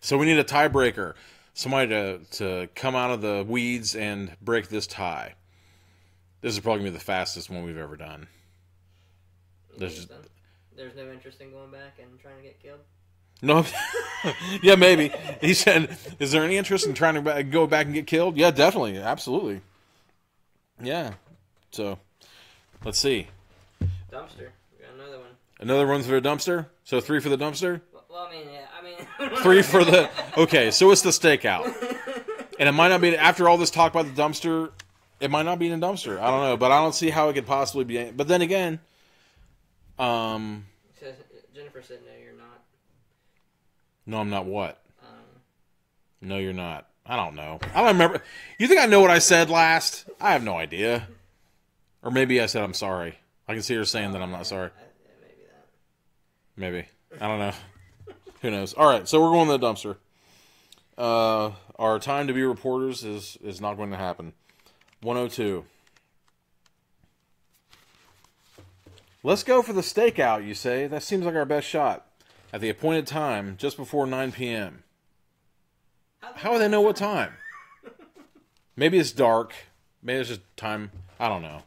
So we need a tiebreaker. Somebody to come out of the weeds and break this tie. This is probably going to be the fastest one we've ever done. There's no interest in going back and trying to get killed? No. Yeah, maybe. He said, is there any interest in trying to go back and get killed? Yeah, definitely. Absolutely. Yeah. So, let's see. Dumpster. We got another one. Another one's for a dumpster? So 3 for the dumpster? Well, I mean, yeah. 3 for the... Okay, so it's the stakeout. And it might not be... After all this talk about the dumpster, it might not be in a dumpster. I don't know. But I don't see how it could possibly be... But then again... Jennifer said, no, you're not. No, I'm not what? No, you're not. I don't know. I don't remember. You think I know what I said last? I have no idea. Or maybe I said I'm sorry. I can see her saying that I'm not sorry. Maybe that. Maybe. I don't know. Who knows? All right, so we're going to the dumpster. Our time to be reporters is not going to happen. 102. Let's go for the stakeout, you say. That seems like our best shot. At the appointed time, just before 9 p.m. How do they know what time? Maybe it's dark. Maybe it's just time. I don't know.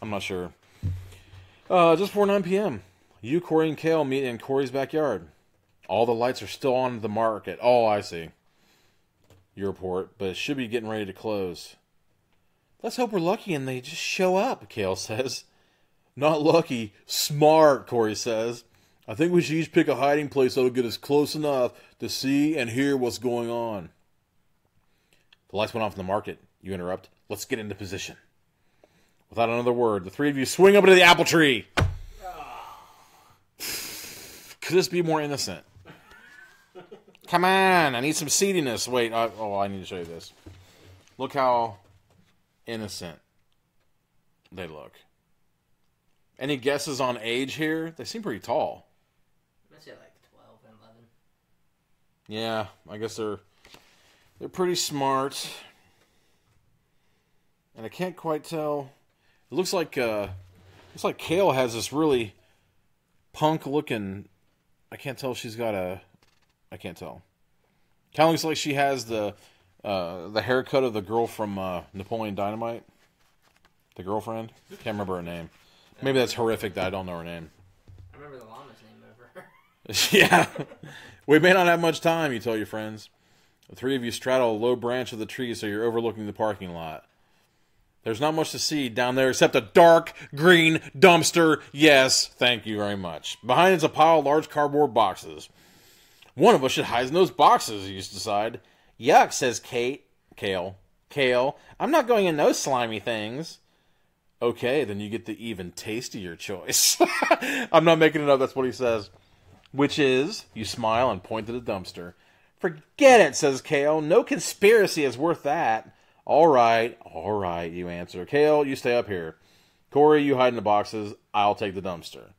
I'm not sure. Just before 9 p.m. You, Corey, and Kale meet in Corey's backyard. All the lights are still on the market. Oh, I see. You report, but it should be getting ready to close. Let's hope we're lucky and they just show up, Kale says. Not lucky, smart, Corey says. I think we should each pick a hiding place that'll get us close enough to see and hear what's going on. The lights went off in the market. You interrupt. Let's get into position. Without another word, the three of you swing up into the apple tree. Could this be more innocent? Come on, I need some seediness. Wait, I need to show you this. Look how innocent they look. Any guesses on age here? They seem pretty tall. I'd say like 12 and 11. Yeah, I guess they're pretty smart. And I can't quite tell. It looks like Kale has this really punk looking. I can't tell if she's got a. I can't tell. Kind of looks like she has the haircut of the girl from Napoleon Dynamite. The girlfriend. Can't remember her name. Maybe that's horrific that I don't know her name. I remember the llama's name over her. Yeah. We may not have much time, you tell your friends. The three of you straddle a low branch of the tree so you're overlooking the parking lot. There's not much to see down there except a dark green dumpster. Yes, thank you very much. Behind it's a pile of large cardboard boxes. One of us should hide in those boxes, you decide. Yuck, says Kale. I'm not going in those slimy things. Okay, then you get the even tastier choice. I'm not making it up, that's what he says. Which is, you smile and point to the dumpster. Forget it, says Kale. No conspiracy is worth that. All right, you answer. Kale, you stay up here. Corey, you hide in the boxes. I'll take the dumpster.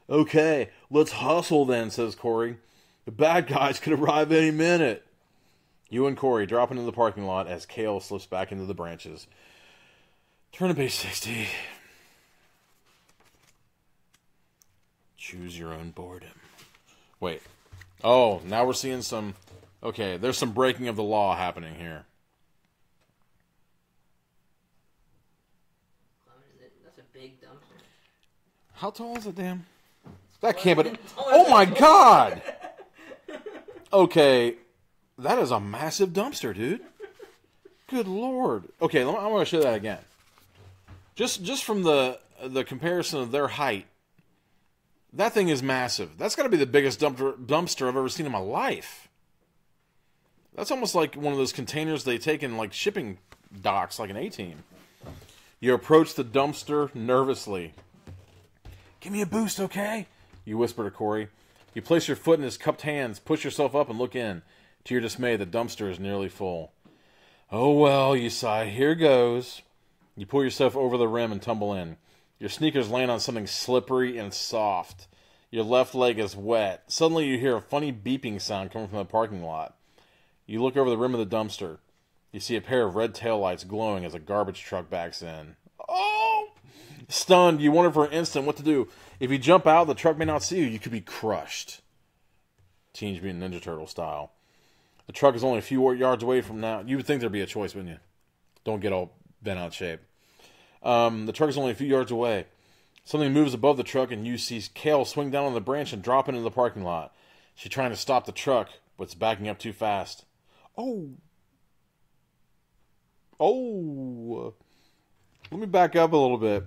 Okay, let's hustle then, says Corey. The bad guys could arrive any minute. You and Corey drop into the parking lot as Kale slips back into the branches. Turn to page 60. Choose your own boredom. Wait. Oh, now we're seeing some... Okay, there's some breaking of the law happening here. That's a big dumpster. How tall is it, damn? That can't be... Oh my god! Okay, that is a massive dumpster, dude. Good lord. Okay, I'm going to show that again. Just from the comparison of their height, that thing is massive. That's got to be the biggest dumpster I've ever seen in my life. That's almost like one of those containers they take in like shipping docks, like an A-team. You approach the dumpster nervously. Give me a boost, okay? You whisper to Corey. You place your foot in his cupped hands, push yourself up, and look in. To your dismay, the dumpster is nearly full. Oh well, you sigh. Here goes. You pull yourself over the rim and tumble in. Your sneakers land on something slippery and soft. Your left leg is wet. Suddenly you hear a funny beeping sound coming from the parking lot. You look over the rim of the dumpster. You see a pair of red taillights glowing as a garbage truck backs in. Oh! Stunned, you wonder for an instant what to do. If you jump out, the truck may not see you. You could be crushed. Teenage Mutant Ninja Turtle style. The truck is only a few yards away from now. You would think there'd be a choice, wouldn't you? Don't get all bent out of shape. The truck is only a few yards away. Something moves above the truck, and you see Kale swing down on the branch and drop into the parking lot. She's trying to stop the truck, but it's backing up too fast. Oh! Let me back up a little bit.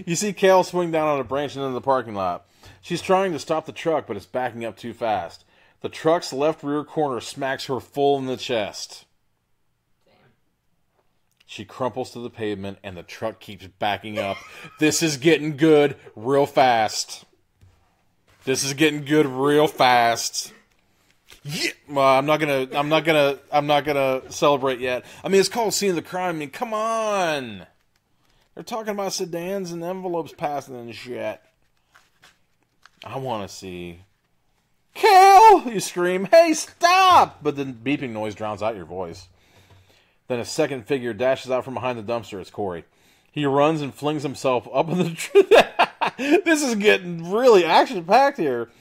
You see Kale swing down on a branch and into the parking lot. She's trying to stop the truck, but it's backing up too fast. The truck's left rear corner smacks her full in the chest. Damn. She crumples to the pavement, and the truck keeps backing up. This is getting good real fast. Yeah. Well, I'm not gonna celebrate yet. I mean, it's called Scene of the Crime. I mean, come on. They're talking about sedans and envelopes passing and shit. I want to see. Kale! You scream. Hey, stop! But the beeping noise drowns out your voice. Then a second figure dashes out from behind the dumpster. It's Corey. He runs and flings himself up in the... This is getting really action-packed here.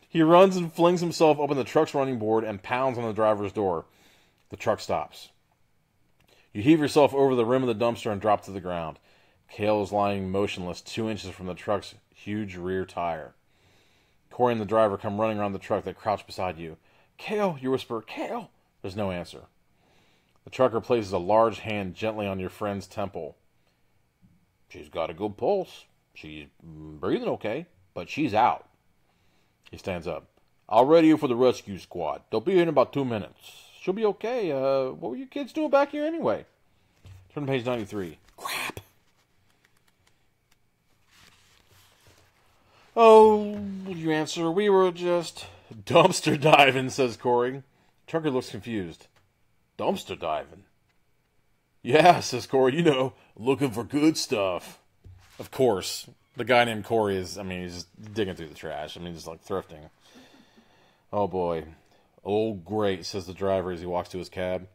He runs and flings himself up on the truck's running board and pounds on the driver's door. The truck stops. You heave yourself over the rim of the dumpster and drop to the ground. Kale is lying motionless 2 inches from the truck's huge rear tire. Corey and the driver come running around the truck that crouched beside you. Kale, you whisper, Kale! There's no answer. The trucker places a large hand gently on your friend's temple. She's got a good pulse. She's breathing okay, but she's out. He stands up. I'll ready you for the rescue squad. They'll be here in about 2 minutes. She'll be okay. What were you kids doing back here anyway? Turn to page 93. Crap. Oh, you answer. We were just dumpster diving, says Corey. Trucker looks confused. Dumpster diving? Yeah, says Corey. You know, looking for good stuff. Of course. The guy named Corey is, he's just digging through the trash. Just like thrifting. Oh, boy. Oh, great, says the driver as he walks to his cab.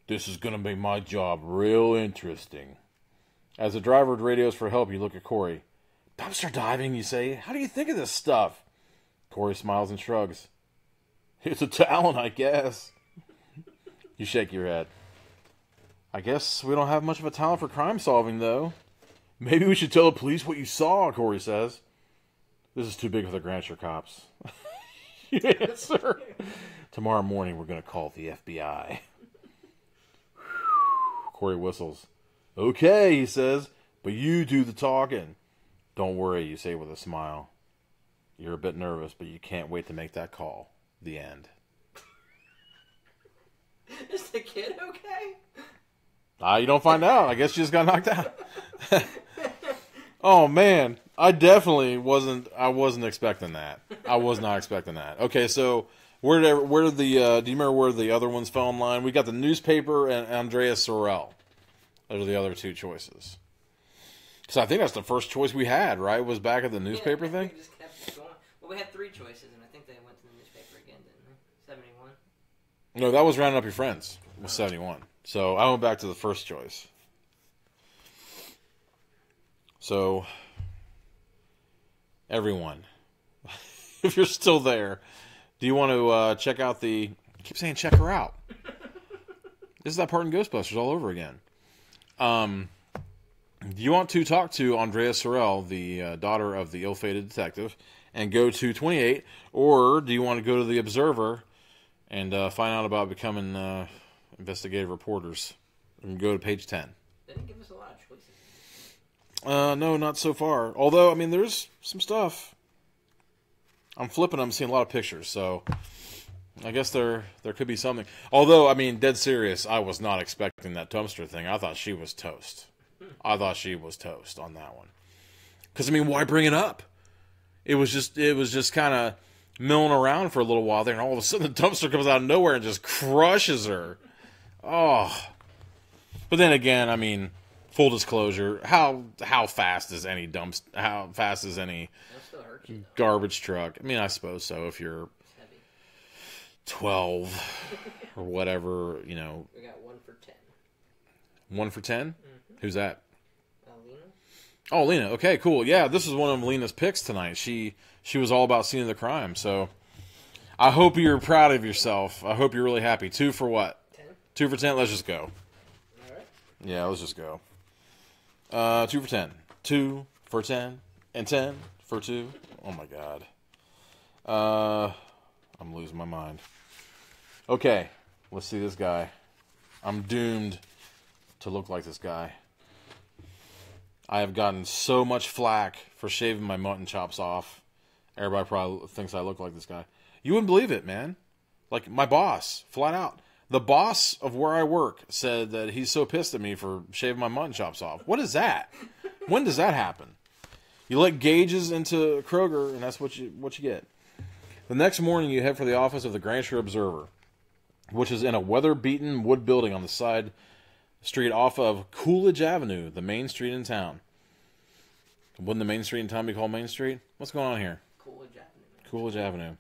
This is going to make my job real interesting. As the driver radios for help, you look at Corey. Dumpster diving, you say? How do you think of this stuff? Corey smiles and shrugs. It's a talent, I guess. You shake your head. I guess we don't have much of a talent for crime solving, though. Maybe we should tell the police what you saw, Corey says. This is too big for the Grantshire cops. Yes, sir. Tomorrow morning we're going to call the FBI. Corey whistles. Okay, he says, but you do the talking. Don't worry, you say with a smile. You're a bit nervous, but you can't wait to make that call. The end. Is the kid okay? You don't find out. I guess she just got knocked out. Oh, man. I wasn't expecting that. I was not expecting that. Okay, so where did do you remember where the other ones fell in line? We got the newspaper and Andrea Sorrell. Those are the other two choices. Because I think that's the first choice we had, right? Was back at the newspaper thing? We just kept going. Well, we had 3 choices, and I think they went to the newspaper again, didn't they? 71? No, that was Rounding Up Your Friends. Was 71. So I went back to the first choice. So, everyone, if you're still there, do you want to check out I keep saying check her out. This is that part in Ghostbusters all over again. Do you want to talk to Andrea Sorrell, the daughter of the ill-fated detective, and go to 28, or do you want to go to the Observer and find out about becoming investigative reporters and go to page 10? They didn't give us a lot of choices. No, not so far. Although, there's some stuff. I'm flipping. I'm seeing a lot of pictures, so I guess there could be something. Although, dead serious, I was not expecting that dumpster thing. I thought she was toast. I thought she was toast on that one. Because, why bring it up? It was just kind of milling around for a little while there, and all of a sudden the dumpster comes out of nowhere and just crushes her. Oh. But then again, full disclosure, how fast is any garbage truck? I suppose so if you're 12 or whatever, We got 1 for 10. 1 for 10? Mm-hmm. Who's that? Lena. Oh, Lena. Okay, cool. Yeah, this is one of Lena's picks tonight. She was all about seeing the crime, so I hope you're proud of yourself. I hope you're really happy. 2 for what? 10. 2 for 10? Let's just go. All right. Yeah, let's just go. 2 for 10. 2 for 10. And 10 for 2. Oh, my God. I'm losing my mind. Okay, let's see this guy. I'm doomed to look like this guy. I have gotten so much flack for shaving my mutton chops off. Everybody probably thinks I look like this guy. You wouldn't believe it, man. Like, my boss, flat out. The boss of where I work said that he's so pissed at me for shaving my mutton chops off. What is that? When does that happen? You let gauges into Kroger, and that's what you get. The next morning, you head for the office of the Grantshire Observer, which is in a weather-beaten wood building on the side street off of Coolidge Avenue, the main street in town. Wouldn't the main street in town be called Main Street? What's going on here? Coolidge Avenue. Coolidge Avenue.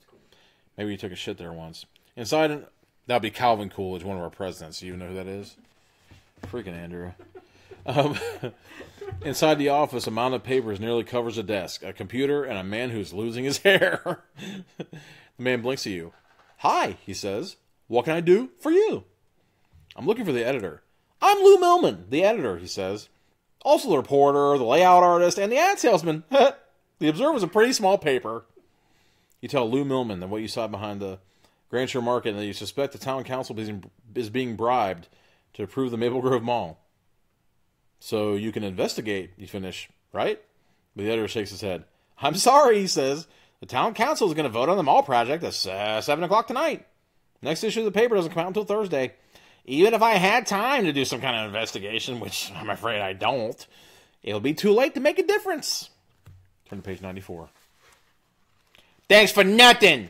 Maybe you took a shit there once. Inside, that'd be Calvin Coolidge, one of our presidents. Do you know who that is? Freaking Andrew. Inside the office, a mountain of papers nearly covers a desk, a computer, and a man who's losing his hair. The man blinks at you. Hi, he says. What can I do for you? I'm looking for the editor. I'm Lou Millman, the editor, he says. Also the reporter, the layout artist, and the ad salesman. The Observer's a pretty small paper. You tell Lou Millman that what you saw behind the Grantshire Market and that you suspect the town council is being bribed to approve the Maple Grove Mall. So you can investigate, you finish, right? But the editor shakes his head. I'm sorry, he says. The town council is going to vote on the mall project at 7 o'clock tonight. Next issue of the paper doesn't come out until Thursday. Even if I had time to do some kind of investigation, which I'm afraid I don't, it'll be too late to make a difference. Turn to page 94. Thanks for nothing!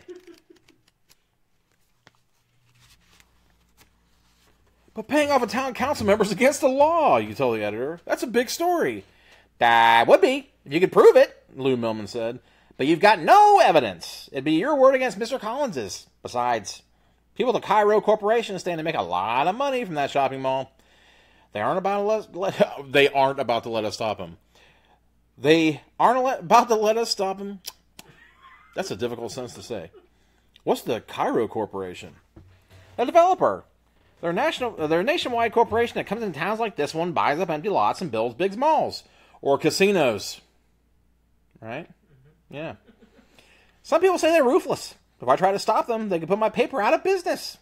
But paying off a town council member is against the law, you tell the editor. That's a big story. That would be, if you could prove it, Lou Millman said. But you've got no evidence. It'd be your word against Mr. Collins's. Besides, people at the CYOA Corporation stand to make a lot of money from that shopping mall. They aren't about to let us stop them. They aren't about to let us stop them. That's a difficult sentence to say. What's the CYOA Corporation? A developer. They're a nationwide corporation that comes in towns like this one, buys up empty lots, and builds big malls. Or casinos. Right? Mm-hmm. Yeah. Some people say they're ruthless. If I try to stop them, they could put my paper out of business.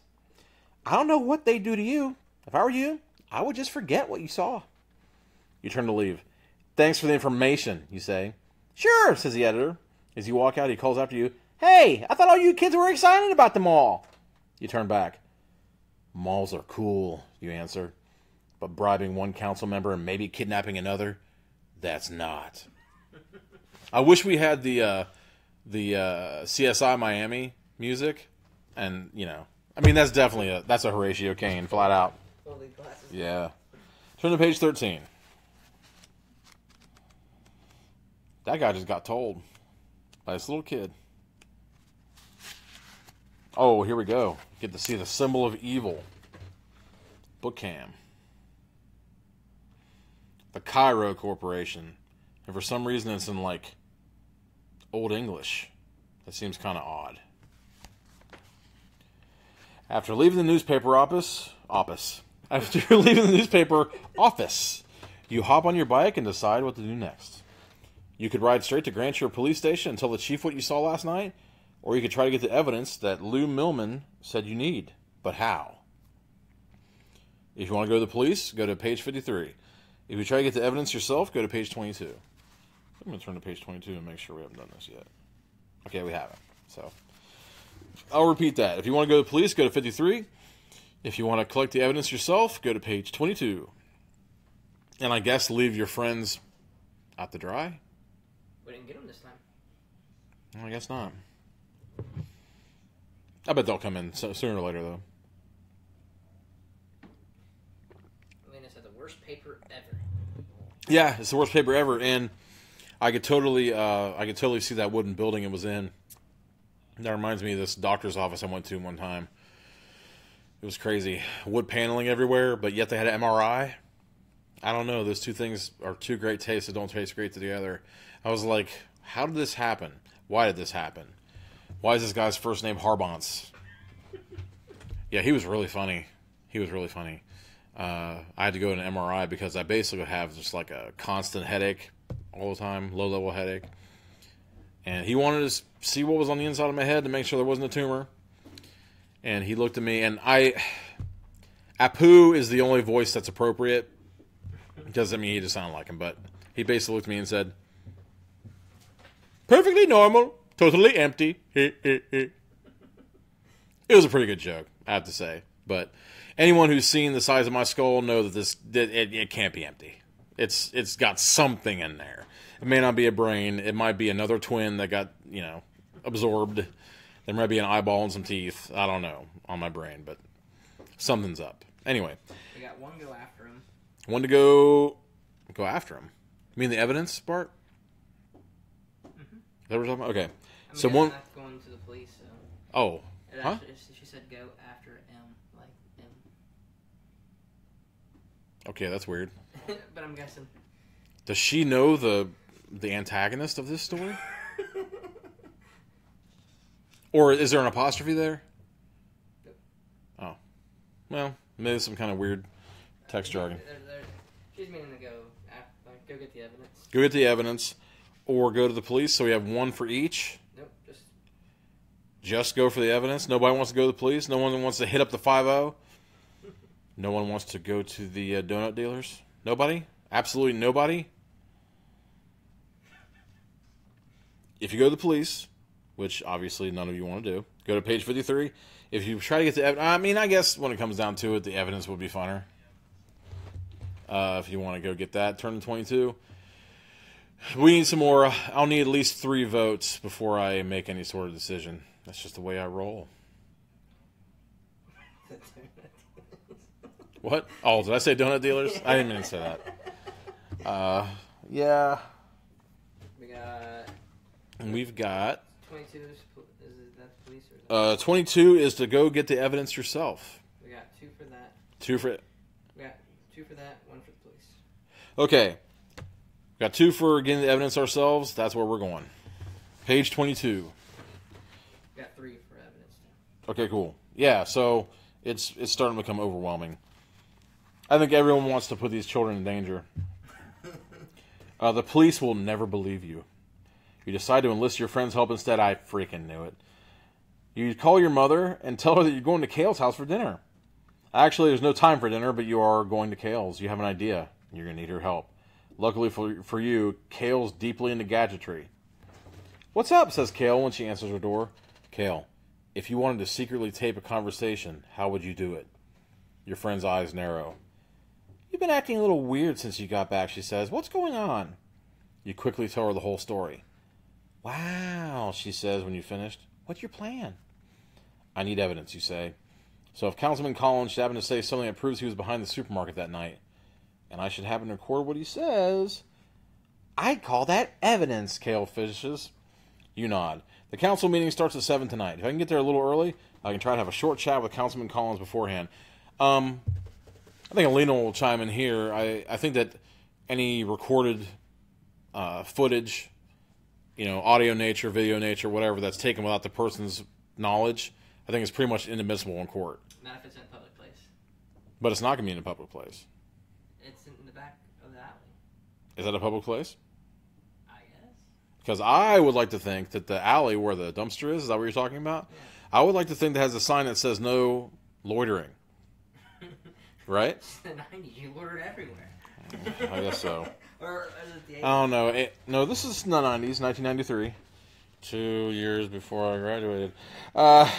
I don't know what they'd do to you. If I were you, I would just forget what you saw. You turn to leave. Thanks for the information, you say. Sure, says the editor. As you walk out, he calls after you. Hey, I thought all you kids were excited about the mall. You turn back. Malls are cool, you answer. But bribing one council member and maybe kidnapping another, that's not. I wish we had the CSI Miami music. And, you know, I mean, that's definitely that's a Horatio Caine, flat out. Yeah. Turn to page 13. That guy just got told by this little kid. Oh, here we go. Get to see the symbol of evil. Bookcam. The CYOA Corporation. And for some reason it's in, like, Old English. That seems kind of odd. After leaving the newspaper office, you hop on your bike and decide what to do next. You could ride straight to Grand Shore Police Station and tell the chief what you saw last night, or you could try to get the evidence that Lou Millman said you need. But how? If you want to go to the police, go to page 53. If you try to get the evidence yourself, go to page 22. I'm going to turn to page 22 and make sure we haven't done this yet. Okay, we haven't. So I'll repeat that. If you want to go to the police, go to 53. If you want to collect the evidence yourself, go to page 22. And I guess leave your friends out to dry? We didn't get them this time. I guess not. I bet they'll come in sooner or later, though. Lena said the worst paper ever. Yeah, it's the worst paper ever, and I could totally see that wooden building it was in. That reminds me of this doctor's office I went to one time. It was crazy. Wood paneling everywhere, but yet they had an MRI. I don't know. Those two things are two great tastes that don't taste great together. I was like, how did this happen? Why did this happen? Why is this guy's first name Harbants? Yeah, he was really funny. I had to go to an MRI because I basically would have just like a constant headache all the time, low-level headache. And he wanted to see what was on the inside of my head to make sure there wasn't a tumor. And he looked at me, and Apu is the only voice that's appropriate. Doesn't mean he just sounded like him, but he basically looked at me and said, perfectly normal, totally empty. It was a pretty good joke, I have to say. But anyone who's seen the size of my skull know that it can't be empty. It's got something in there. It may not be a brain. It might be another twin that got, absorbed. There might be an eyeball and some teeth. I don't know on my brain, but something's up. Anyway. We got one go after him. One to go after him. You mean the evidence part? Mm-hmm. Is that what we're talking about? Okay. I mean, so one. Not going to the police. So. Oh. Huh? Actually, she said go after M, like M. Okay, that's weird. But I'm guessing. Does she know the antagonist of this story? Or is there an apostrophe there? Nope. Oh. Well, maybe some kind of weird text jargon. She's meaning to go get the evidence. Go get the evidence, or go to the police, so we have one for each? Nope, just go for the evidence? Nobody wants to go to the police? No one wants to hit up the 5-0? No one wants to go to the donut dealers? Nobody? Absolutely nobody? If you go to the police, which obviously none of you want to do, go to page 53. If you try to get the evidence, I mean, I guess when it comes down to it, the evidence would be funner. If you want to go get that, turn to 22. We need some more. I'll need at least 3 votes before I make any sort of decision. That's just the way I roll. What? Oh, did I say donut dealers? I didn't mean to say that. Yeah. We've got 22 is that police or 22 is to go get the evidence yourself. We got 2 for that. 2 for it. We got 2 for that, 1 for the police. Okay. Got 2 for getting the evidence ourselves. That's where we're going. Page 22. We got 3 for evidence too. Okay, cool. Yeah, so it's starting to become overwhelming. I think everyone wants to put these children in danger. The police will never believe you. You decide to enlist your friend's help instead. I freaking knew it. You call your mother and tell her that you're going to Kale's house for dinner. Actually, there's no time for dinner, but you are going to Kale's. You have an idea. You're going to need her help. Luckily for you, Kale's deeply into gadgetry. What's up, says Kale when she answers her door. Kale, if you wanted to secretly tape a conversation, how would you do it? Your friend's eyes narrow. You've been acting a little weird since you got back, she says. What's going on? You quickly tell her the whole story. Wow, she says when you've finished. What's your plan? I need evidence, you say. So if Councilman Collins should happen to say something that proves he was behind the supermarket that night, and I should happen to record what he says, I'd call that evidence, Kale fishes. You nod. The council meeting starts at 7 tonight. If I can get there a little early, I can try to have a short chat with Councilman Collins beforehand. I think Alina will chime in here. I think that any recorded footage, audio nature, video nature, whatever, that's taken without the person's knowledge, I think is pretty much inadmissible in court. Not if it's in a public place. But it's not going to be in a public place. It's in the back of the alley. Is that a public place? I guess. Because I would like to think that the alley where the dumpster is that what you're talking about? Yeah. I would like to think that has a sign that says no loitering. Right? It's the 90s. You loitered everywhere. I guess so. Or is it the 80s? I don't know. No, this is the 90s, 1993. 2 years before I graduated. I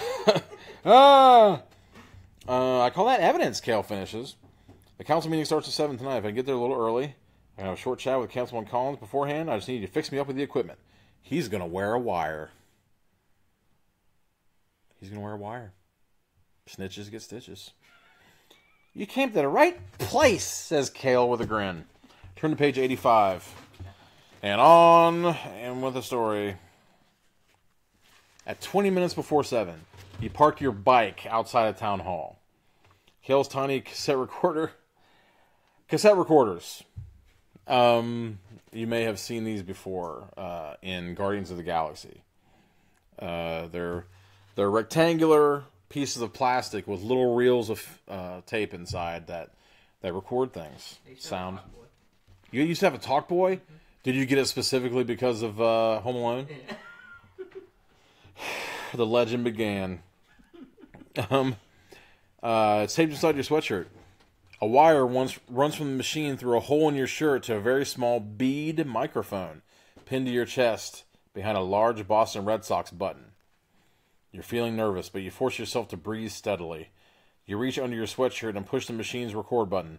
call that evidence, Kale finishes. The council meeting starts at 7 tonight. If I can get there a little early, I can have a short chat with Councilman Collins beforehand. I just need you to fix me up with the equipment. He's going to wear a wire. He's going to wear a wire. Snitches get stitches. You came to the right place, says Kale with a grin. Turn to page 85. And on, and with the story. At 20 minutes before 7, you park your bike outside of Town Hall. Kale's tiny cassette recorders. You may have seen these before in Guardians of the Galaxy. They're rectangular pieces of plastic with little reels of tape inside that record things. Sound. You used to have a talk boy? Mm-hmm. Did you get it specifically because of Home Alone? Yeah. The legend began. It's taped inside your sweatshirt. A wire runs from the machine through a hole in your shirt to a very small bead microphone pinned to your chest behind a large Boston Red Sox button. You're feeling nervous, but you force yourself to breathe steadily. You reach under your sweatshirt and push the machine's record button.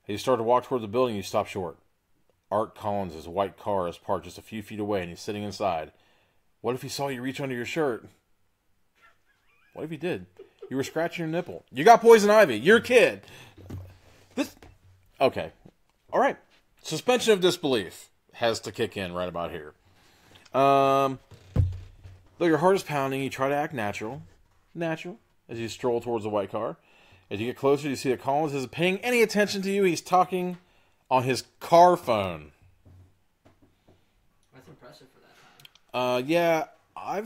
As you start to walk toward the building, you stop short. Art Collins' white car is parked just a few feet away, and he's sitting inside. What if he saw you reach under your shirt? What if he did? You were scratching your nipple. You got poison ivy. You're a kid. Okay. All right. Suspension of disbelief has to kick in right about here. Though your heart is pounding, you try to act natural, as you stroll towards the white car. As you get closer, you see that Collins isn't paying any attention to you. He's talking on his car phone. That's impressive for that time. Yeah, I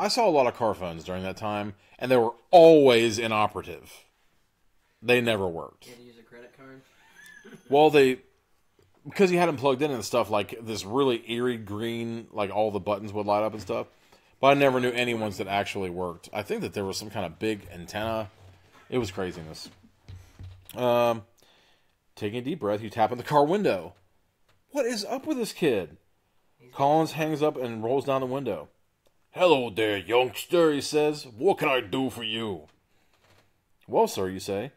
saw a lot of car phones during that time, and they were always inoperative. They never worked. You had to use a credit card? Well, because you had them plugged in and stuff, like this really eerie green, like all the buttons would light up and stuff. But I never knew any ones that actually worked. I think that there was some kind of big antenna. It was craziness. Taking a deep breath, you tap on the car window. What is up with this kid? Collins hangs up and rolls down the window. Hello there, youngster, he says. What can I do for you? Well, sir, you say,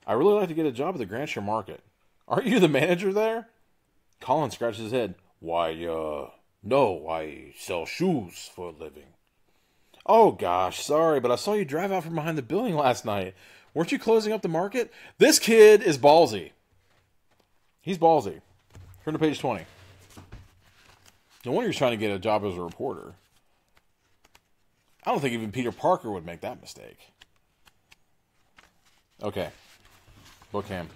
I really like to get a job at the Grantshire Market. Aren't you the manager there? Collins scratches his head. Why, no, I sell shoes for a living. Oh, gosh, sorry, but I saw you drive out from behind the building last night. Weren't you closing up the market? This kid is ballsy. He's ballsy. Turn to page 20. No wonder he's trying to get a job as a reporter. I don't think even Peter Parker would make that mistake. Okay. Book him.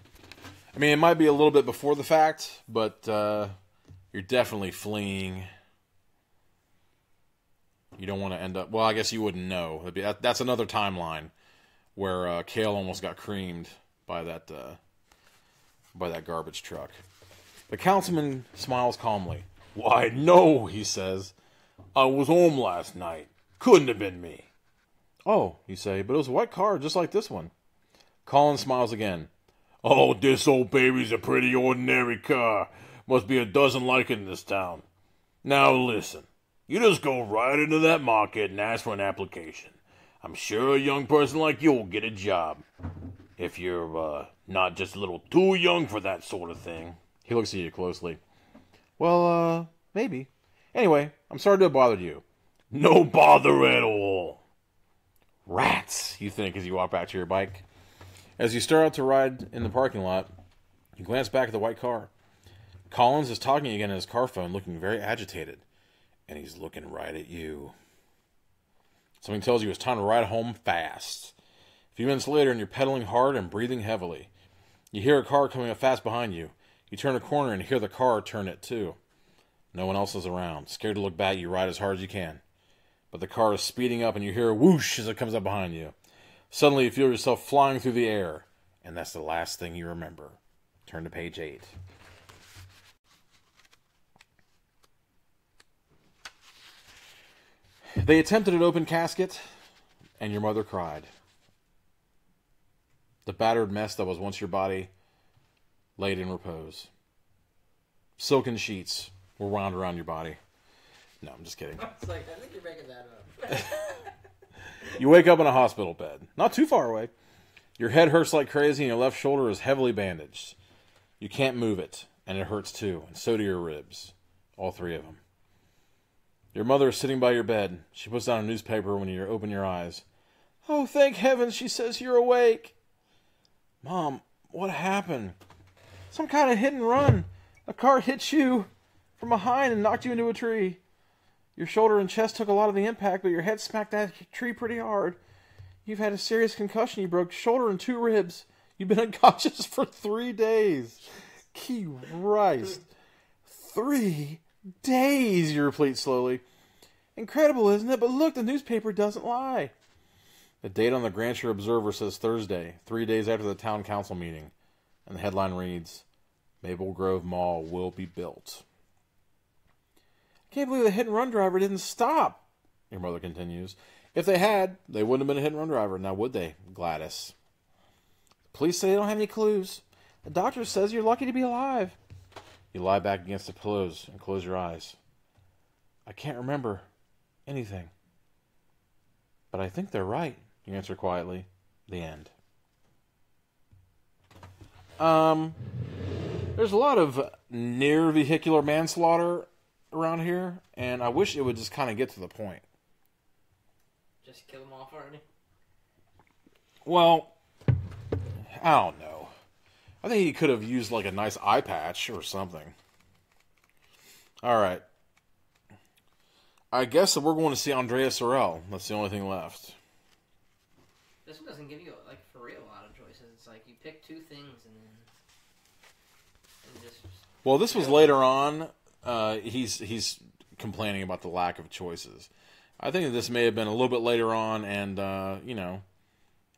I mean, it might be a little bit before the fact, but you're definitely fleeing. You don't want to end up... Well, I guess you wouldn't know. That's another timeline where Kale almost got creamed by that garbage truck. The councilman smiles calmly. Why, no, he says. I was home last night. Couldn't have been me. Oh, you say, but it was a white car just like this one. Colin smiles again. Oh, this old baby's a pretty ordinary car. Must be a dozen like it in this town. Now listen, you just go right into that market and ask for an application. I'm sure a young person like you will get a job. If you're not just a little too young for that sort of thing. He looks at you closely. Well, maybe. Anyway, I'm sorry to have bothered you. No bother at all. Rats, you think as you walk back to your bike. As you start out to ride in the parking lot, you glance back at the white car. Collins is talking again on his car phone, looking very agitated. And he's looking right at you. Something tells you it's time to ride home fast. A few minutes later, and you're pedaling hard and breathing heavily. You hear a car coming up fast behind you. You turn a corner and hear the car turn it too. No one else is around. Scared to look back, you ride as hard as you can. But the car is speeding up and you hear a whoosh as it comes up behind you. Suddenly you feel yourself flying through the air. And that's the last thing you remember. Turn to page 8. They attempted an open casket, and your mother cried. The battered mess that was once your body laid in repose. Silken sheets were wound around your body. No, I'm just kidding. It's like, I think you're making that up. You wake up in a hospital bed. Not too far away. Your head hurts like crazy and your left shoulder is heavily bandaged. You can't move it, and it hurts too, and so do your ribs. All 3 of them. Your mother is sitting by your bed. She puts down a newspaper when you open your eyes. Oh, thank heavens, she says, you're awake. Mom, what happened? Some kind of hit and run. A car hit you from behind and knocked you into a tree. Your shoulder and chest took a lot of the impact, but your head smacked that tree pretty hard. You've had a serious concussion. You broke shoulder and 2 ribs. You've been unconscious for 3 days. Christ. 3 days, you repeat slowly. Incredible, isn't it? But look, the newspaper doesn't lie. The date on the Grantshire Observer says Thursday, 3 days after the town council meeting. And the headline reads, Maple Grove Mall will be built. I can't believe the hit-and-run driver didn't stop, your mother continues. If they had, they wouldn't have been a hit-and-run driver, now would they, Gladys? The police say they don't have any clues. The doctor says you're lucky to be alive. You lie back against the pillows and close your eyes. I can't remember anything. But I think they're right, you answer quietly. The end. There's a lot of near vehicular manslaughter around here, and I wish it would just kind of get to the point. Just kill them off already? Well, I don't know. I think he could have used like a nice eye patch or something. Alright. I guess that we're going to see Andrea Sorrell. That's the only thing left. This one doesn't give you, like, for real, a lot of choices. It's like you pick 2 things and then... just... Well, this was later on. He's complaining about the lack of choices. I think that this may have been a little bit later on, and,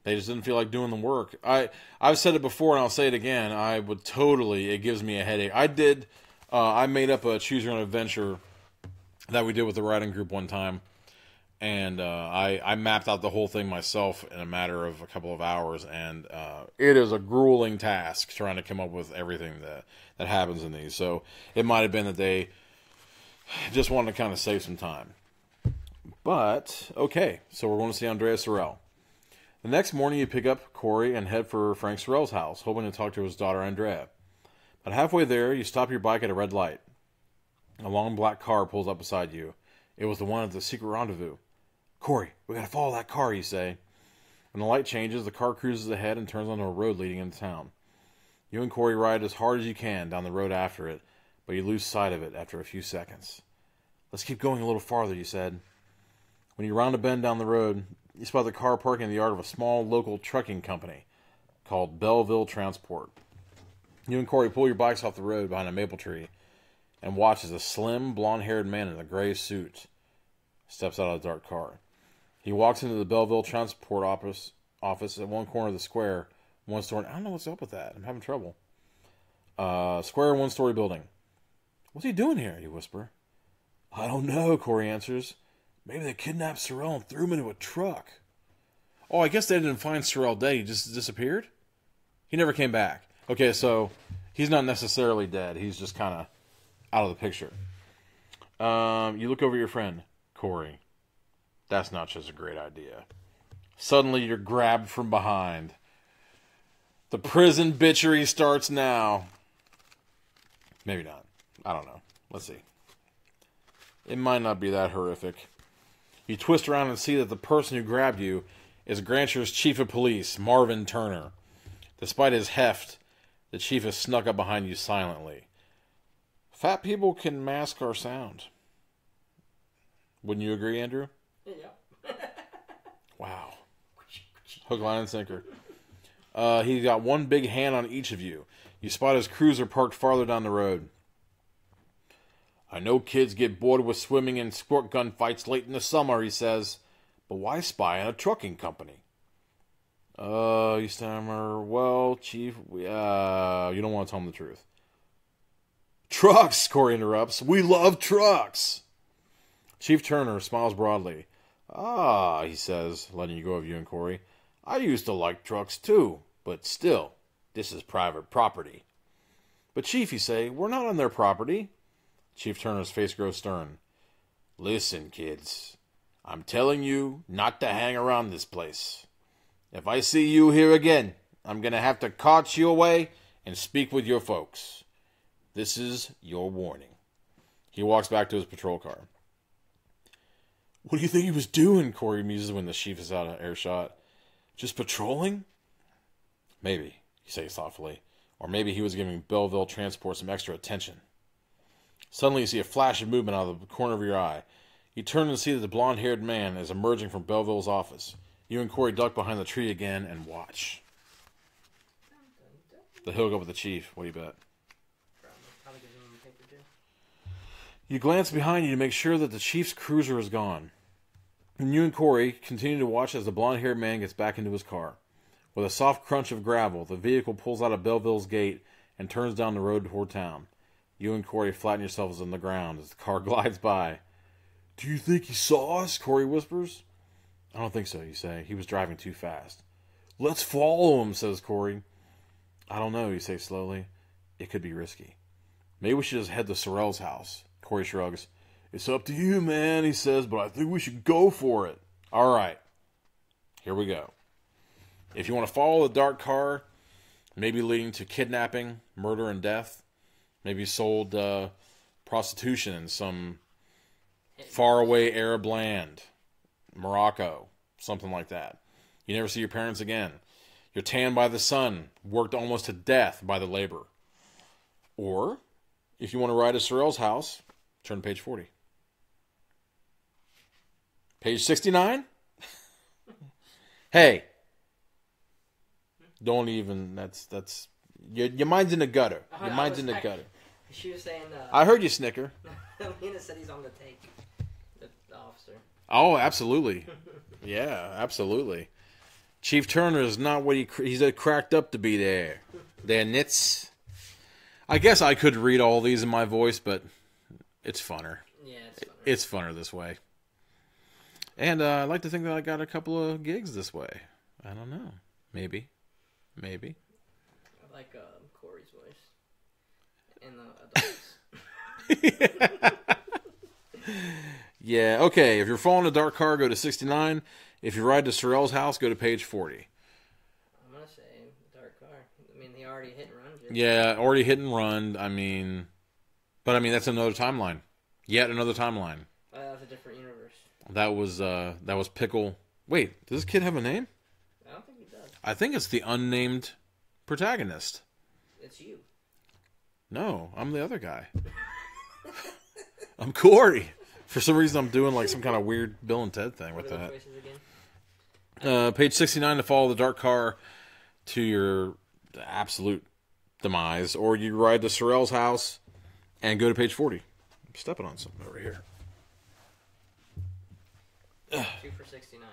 they just didn't feel like doing the work. I've said it before, and I'll say it again. I would totally... It gives me a headache. I made up a Choose Your Own Adventure that we did with the writing group one time, And I mapped out the whole thing myself in a matter of a couple of hours, and it is a grueling task trying to come up with everything that happens in these. So it might have been that they just wanted to kind of save some time. But, okay, so we're going to see Andrea Sorrell. The next morning, you pick up Corey and head for Frank Sorrell's house, hoping to talk to his daughter Andrea. But halfway there, you stop your bike at a red light. A long black car pulls up beside you. It was the one at the secret rendezvous. Corey, we gotta follow that car, you say. When the light changes, the car cruises ahead and turns onto a road leading into town. You and Corey ride as hard as you can down the road after it, but you lose sight of it after a few seconds. Let's keep going a little farther, you said. When you round a bend down the road, you spot the car parking in the yard of a small local trucking company called Belleville Transport. You and Corey pull your bikes off the road behind a maple tree and watch as a slim, blonde-haired man in a gray suit steps out of the dark car. He walks into the Belleville Transport office at one corner of the square, one-story. I don't know what's up with that. I'm having trouble. Square one-story building. What's he doing here? You whisper. I don't know, Corey answers. Maybe they kidnapped Sorrell and threw him into a truck. Oh, I guess they didn't find Sorrell dead. He just disappeared? He never came back. Okay, so he's not necessarily dead. He's just kind of out of the picture. You look over at your friend, Corey. That's not just a great idea. Suddenly, you're grabbed from behind. The prison bitchery starts now. Maybe not. I don't know. Let's see. It might not be that horrific. You twist around and see that the person who grabbed you is Grancher's chief of police, Marvin Turner. Despite his heft, the chief has snuck up behind you silently. Fat people can mask our sound. Wouldn't you agree, Andrew? Yeah. Wow. Hook, line, and sinker. He's got one big hand on each of you. You spot his cruiser parked farther down the road. I know kids get bored with swimming and squirt gun fights late in the summer, he says. But why spy on a trucking company? You stammer. Well, Chief, you don't want to tell him the truth. Trucks, Corey interrupts. We love trucks. Chief Turner smiles broadly. Ah, he says, letting you go of you and Corey. I used to like trucks too, but still, this is private property. But Chief, you say, we're not on their property. Chief Turner's face grows stern. Listen, kids, I'm telling you not to hang around this place. If I see you here again, I'm going to have to cart you away and speak with your folks. This is your warning. He walks back to his patrol car. What do you think he was doing? Corey muses when the chief is out of earshot. Just patrolling? Maybe, he says thoughtfully. Or maybe he was giving Belleville Transport some extra attention. Suddenly you see a flash of movement out of the corner of your eye. You turn and see that the blonde-haired man is emerging from Belleville's office. You and Corey duck behind the tree again and watch. The hook up with the chief. What do you bet? You glance behind you to make sure that the chief's cruiser is gone. And you and Corey continue to watch as the blonde-haired man gets back into his car. With a soft crunch of gravel, the vehicle pulls out of Belleville's gate and turns down the road toward town. You and Corey flatten yourselves on the ground as the car glides by. Do you think he saw us? Corey whispers. I don't think so, you say. He was driving too fast. Let's follow him, says Corey. I don't know, you say slowly. It could be risky. Maybe we should just head to Sorrell's house. Corey shrugs. It's up to you, man, he says, but I think we should go for it. All right. Here we go. If you want to follow the dark car, maybe leading to kidnapping, murder, and death, maybe sold prostitution in some faraway Arab land, Morocco, something like that. You never see your parents again. You're tanned by the sun, worked almost to death by the labor. Or, if you want to ride to Sorrell's house, turn to page 40. Page 69? Hey. Don't even, that's, your mind's in the gutter. Your mind's in the gutter. She was saying, I heard you snicker. Lena said he's on the take, the officer. Oh, absolutely. Yeah, absolutely. Chief Turner is not what he's cracked up to be there. There, nits. I guess I could read all these in my voice, but it's funner. Yeah, it's funner. It's funner this way. And I'd like to think that I got a couple of gigs this way. I don't know. Maybe. I like Corey's voice. And the adults. Yeah, okay. If you're following a dark car, go to 69. If you ride to Sorrell's house, go to page 40. I'm going to say dark car. I mean, they already hit and run. Yeah, already hit and run. I mean, but that's another timeline. Yet another timeline. That was a different universe. That was Pickle. Wait, does this kid have a name? I don't think he does. I think it's the unnamed protagonist. It's you. No, I'm the other guy. I'm Corey. For some reason, I'm doing like some kind of weird Bill and Ted thing with that. Page 69 to follow the dark car to your absolute demise, or you ride to Sorrell's house and go to page 40. I'm stepping on something over here. 2 for 69.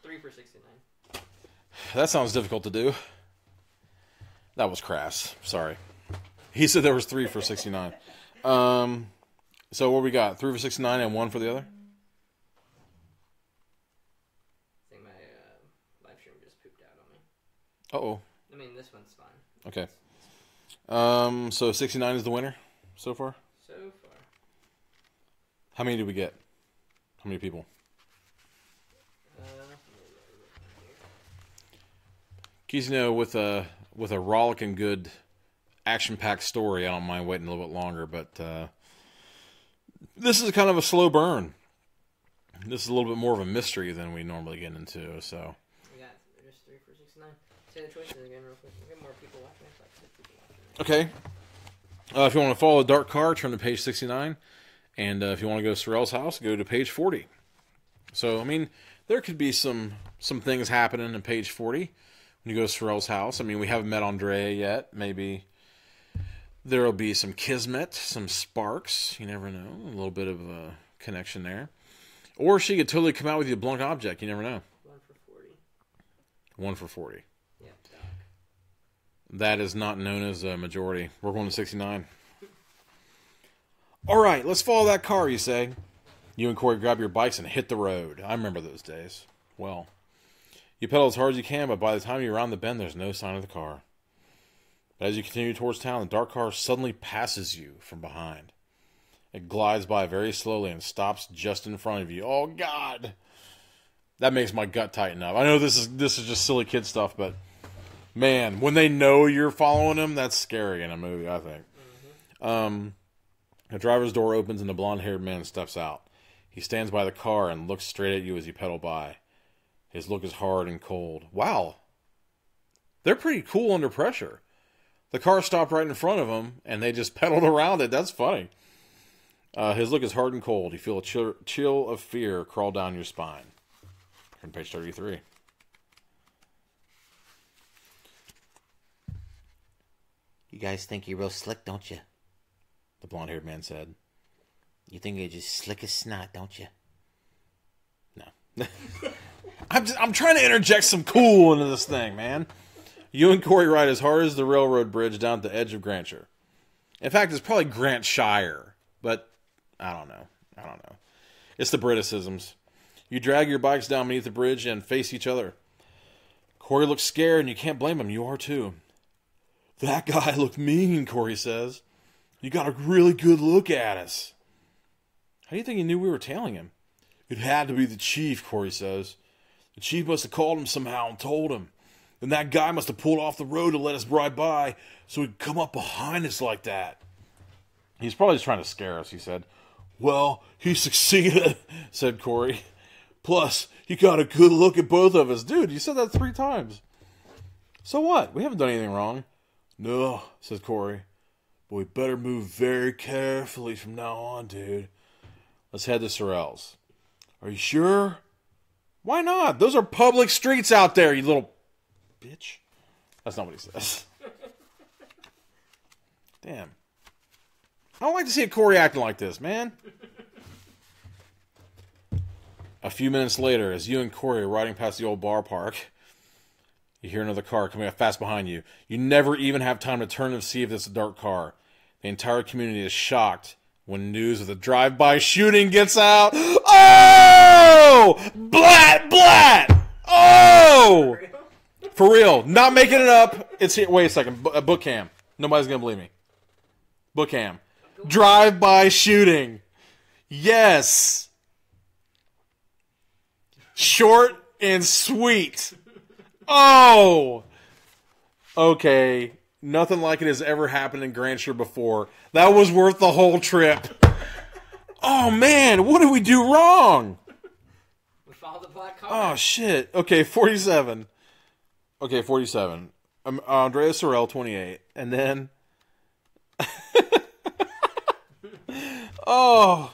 3 for 69. That sounds difficult to do. That was crass. Sorry. He said there was 3 for 69. So what we got? 3 for 69 and 1 for the other? I think my live stream just pooped out on me. Uh-oh. I mean, this one's fine. Okay. So 69 is the winner so far? So far. How many did we get? How many people? Because, with a rollicking good action-packed story, I don't mind waiting a little bit longer, but this is kind of a slow burn. This is a little bit more of a mystery than we normally get into, so. We got just 3 for 69. Say the choices again real quick. We got more people watching. It's like 6 people watching. Okay. If you want to follow the dark car, turn to page 69. And if you want to go to Sorrell's house, go to page 40. So, I mean, there could be some things happening in page 40 when you go to Sorrell's house. I mean, we haven't met Andrea yet. Maybe there will be some kismet, some sparks. You never know. A little bit of a connection there. Or she could totally come out with you a blunt object. You never know. 1 for 40. 1 for 40. Yeah, Doc. That is not known as a majority. We're going to 69. All right, let's follow that car, you say. You and Corey grab your bikes and hit the road. I remember those days. Well, you pedal as hard as you can, but by the time you're around the bend, there's no sign of the car. But as you continue towards town, the dark car suddenly passes you from behind. It glides by very slowly and stops just in front of you. Oh, God! That makes my gut tighten up. I know this is just silly kid stuff, but man, when they know you're following them, that's scary in a movie, I think. Mm-hmm. The driver's door opens and the blonde-haired man steps out. He stands by the car and looks straight at you as you pedal by. His look is hard and cold. Wow. They're pretty cool under pressure. The car stopped right in front of him, and they just pedaled around it. That's funny. His look is hard and cold. You feel a chill of fear crawl down your spine. On page 33. You guys think you're real slick, don't you? The blonde-haired man said. You think you're just slick as snot, don't you? No. I'm trying to interject some cool into this thing, man. You and Corey ride as hard as the railroad bridge down to the edge of Grantshire. In fact, it's probably Grantshire, but I don't know. It's the Briticisms. You drag your bikes down beneath the bridge and face each other. Corey looks scared, and you can't blame him. You are too. That guy looked mean, Corey says. You got a really good look at us. How do you think he knew we were tailing him? It had to be the chief, Corey says. The chief must have called him somehow and told him. Then that guy must have pulled off the road to let us ride by so he'd come up behind us like that. He's probably just trying to scare us, he said. Well, he succeeded, said Corey. Plus, he got a good look at both of us. Dude, you said that 3 times. So what? We haven't done anything wrong. No, says Corey. But we better move very carefully from now on, dude. Let's head to Sorrell's. Are you sure? Why not? Those are public streets out there, you little bitch. That's not what he says. Damn. I don't like to see a Corey acting like this, man. A few minutes later, as you and Corey are riding past the old bar park, you hear another car coming up fast behind you. You never even have time to turn and see if it's a dark car. The entire community is shocked when news of the drive-by shooting gets out. Oh! Blat! Blat! Oh! For real. Not making it up. It's here. Wait a second. Book cam. Nobody's going to believe me. Book cam. Drive-by shooting. Yes. Short and sweet. Oh! Okay. Nothing like it has ever happened in Grandshire before. That was worth the whole trip. Oh, man. What did we do wrong? We followed the black car. Oh, shit. Okay, 47. Okay, 47. Andrea Sorrell, 28. And then... oh.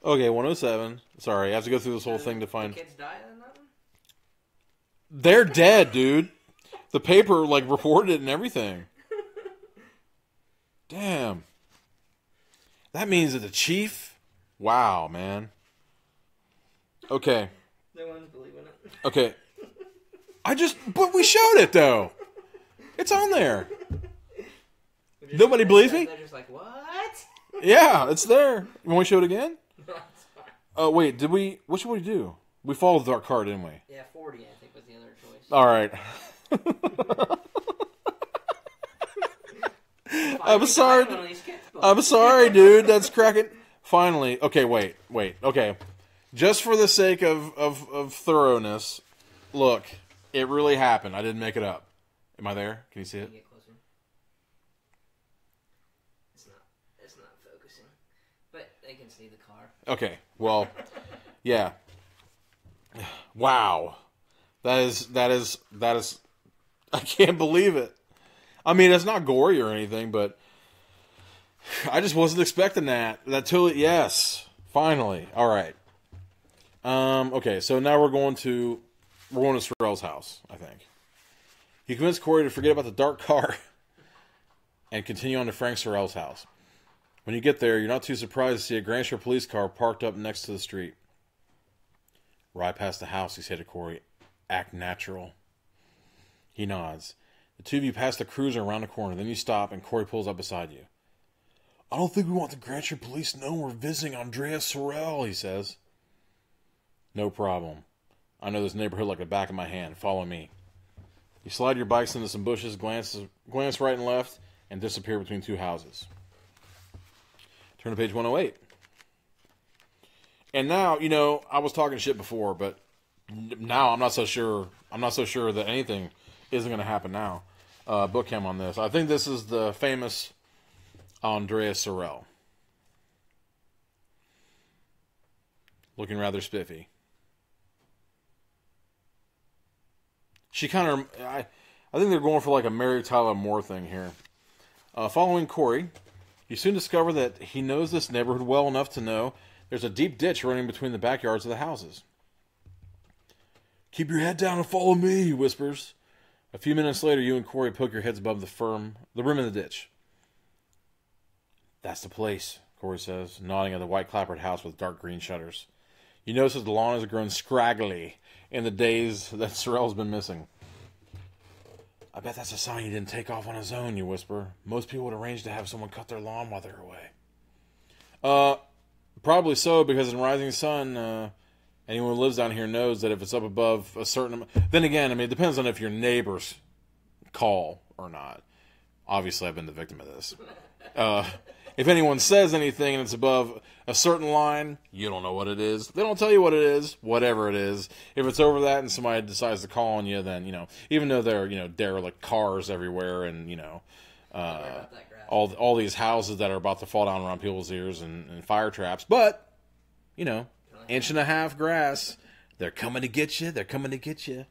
Okay, 107. Sorry, I have to go through this whole thing to find... The kids died in that one? They're dead, dude. The paper, like, reported it and everything. Damn. That means that the chief... Wow, man. Okay. No one's believing it. Okay. But we showed it, though. It's on there. Nobody believes me? They're just like, what? Yeah, it's there. You want me to show it again? Oh, wait, what should we do? We followed our car, didn't we? Yeah, 40, I think, was the other choice. All right. I'm sorry. I'm sorry, dude. That's cracking. Finally. Okay, wait. Okay. Just for the sake of thoroughness, look, it really happened. I didn't make it up. Am I there? Can you see it? Get closer. It's not focusing. But they can see the car. Okay. Well, yeah. Wow. That is I can't believe it. I mean, it's not gory or anything, but I just wasn't expecting that. That totally, yes. Finally. All right. Okay, so now we're going to Sorrell's house, I think. He convinced Corey to forget about the dark car and continue on to Frank Sorrell's house. When you get there, you're not too surprised to see a Grandshire police car parked up next to the street. Ride past the house, he said to Corey. Act natural. He nods. The two of you pass the cruiser around the corner. Then you stop, and Corey pulls up beside you. I don't think we want the Grandshire police to know we're visiting Andrea Sorrell, he says. No problem. I know this neighborhood like the back of my hand. Follow me. You slide your bikes into some bushes, glance right and left, and disappear between two houses. Turn to page 108. And now, I was talking shit before, but now I'm not so sure. I'm not so sure that anything isn't going to happen now. Book him on this. I think this is the famous Andrea Sorrell. Looking rather spiffy. She kind of... I think they're going for like a Mary Tyler Moore thing here. Following Corey, you soon discover that he knows this neighborhood well enough to know there's a deep ditch running between the backyards of the houses. Keep your head down and follow me, he whispers. A few minutes later, you and Corey poke your heads above the rim of the ditch. That's the place, Corey says, nodding at the white clapboard house with dark green shutters. You notice that the lawn has grown scraggly in the days that Sorrell's been missing. I bet that's a sign he didn't take off on his own, you whisper. Most people would arrange to have someone cut their lawn while they're away. Probably so, because in Rising Sun, anyone who lives down here knows that if it's up above a certain amount... Then again, I mean, it depends on if your neighbors call or not. Obviously, I've been the victim of this. If anyone says anything and it's above a certain line, you don't know what it is. They don't tell you what it is, whatever it is. If it's over that and somebody decides to call on you, then, even though there are, derelict cars everywhere and, all these houses that are about to fall down around people's ears and fire traps. But, inch and a half grass. They're coming to get you. They're coming to get you.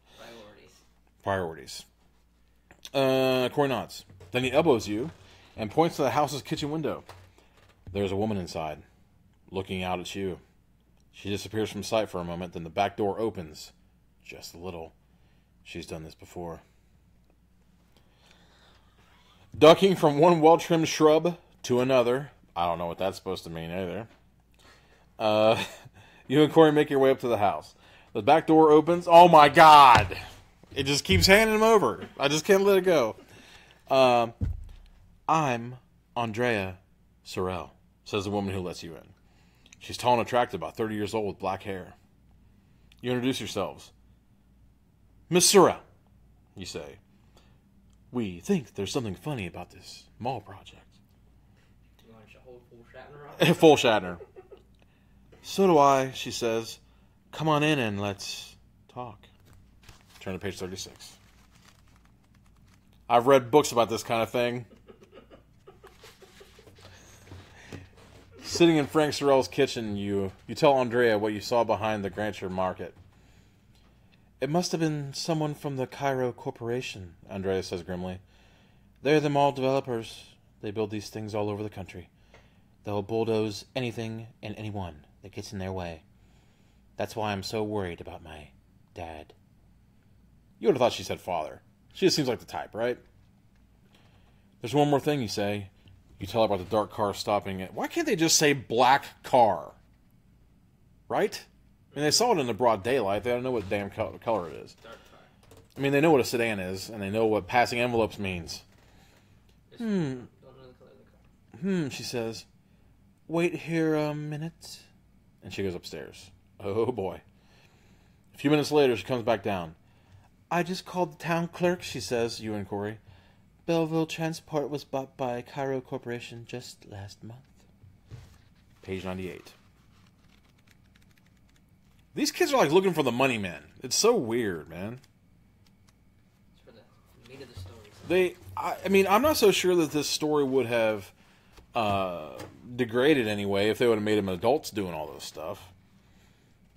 Priorities. Corey nods. Then he elbows you and points to the house's kitchen window. There's a woman inside, looking out at you. She disappears from sight for a moment, then the back door opens. Just a little. She's done this before. Ducking from one well-trimmed shrub to another. I don't know what that's supposed to mean either. You and Corey make your way up to the house. The back door opens. Oh my God! It just keeps handing him over. I just can't let it go. I'm Andrea Sorrell. says the woman who lets you in. She's tall and attractive, about 30 years old with black hair. You introduce yourselves. Miss Sorrell, you say. We think there's something funny about this mall project. You want to hold full Shatner on? Full Shatner. So do I, she says. Come on in and let's talk. Turn to page 36. I've read books about this kind of thing. Sitting in Frank Sorrell's kitchen, you tell Andrea what you saw behind the Grancher market. It must have been someone from the CYOA Corporation, Andrea says grimly. They're the mall developers. They build these things all over the country. They'll bulldoze anything and anyone that gets in their way. That's why I'm so worried about my dad. You would have thought she said father. She just seems like the type, right? There's one more thing you say. You tell her about the dark car stopping it. Why can't they just say black car? Right? I mean, they saw it in the broad daylight. They don't know what damn color it is. Dark car. I mean, they know what a sedan is, and they know what passing envelopes means. Don't know the color of the car. She says. Wait here a minute. And she goes upstairs. Oh, boy. A few minutes later, she comes back down. I just called the town clerk, she says, you and Corey. Belleville Transport was bought by CYOA Corporation just last month. Page 98. These kids are like looking for the money men. It's so weird, man. It's for the meat of the story. I mean, I'm not so sure that this story would have degraded anyway if they would have made them adults doing all this stuff.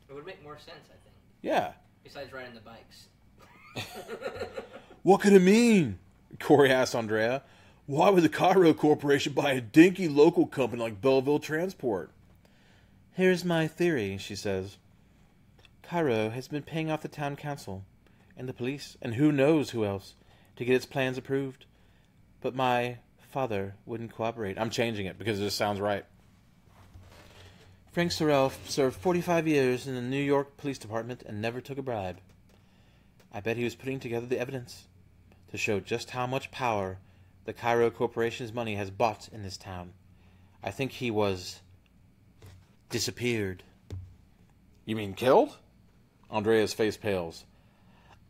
It would make more sense, I think. Yeah. Besides riding the bikes. What could it mean? Corey asked Andrea. Why would the CYOA Corporation buy a dinky local company like Belleville Transport? Here's my theory, she says. CYOA has been paying off the town council and the police, and who knows who else, to get its plans approved. But my father wouldn't cooperate. I'm changing it because it just sounds right. Frank Sorrell served 45 years in the New York Police Department and never took a bribe. I bet he was putting together the evidence to show just how much power the CYOA Corporation's money has bought in this town. I think he was disappeared. You mean killed? Andrea's face pales.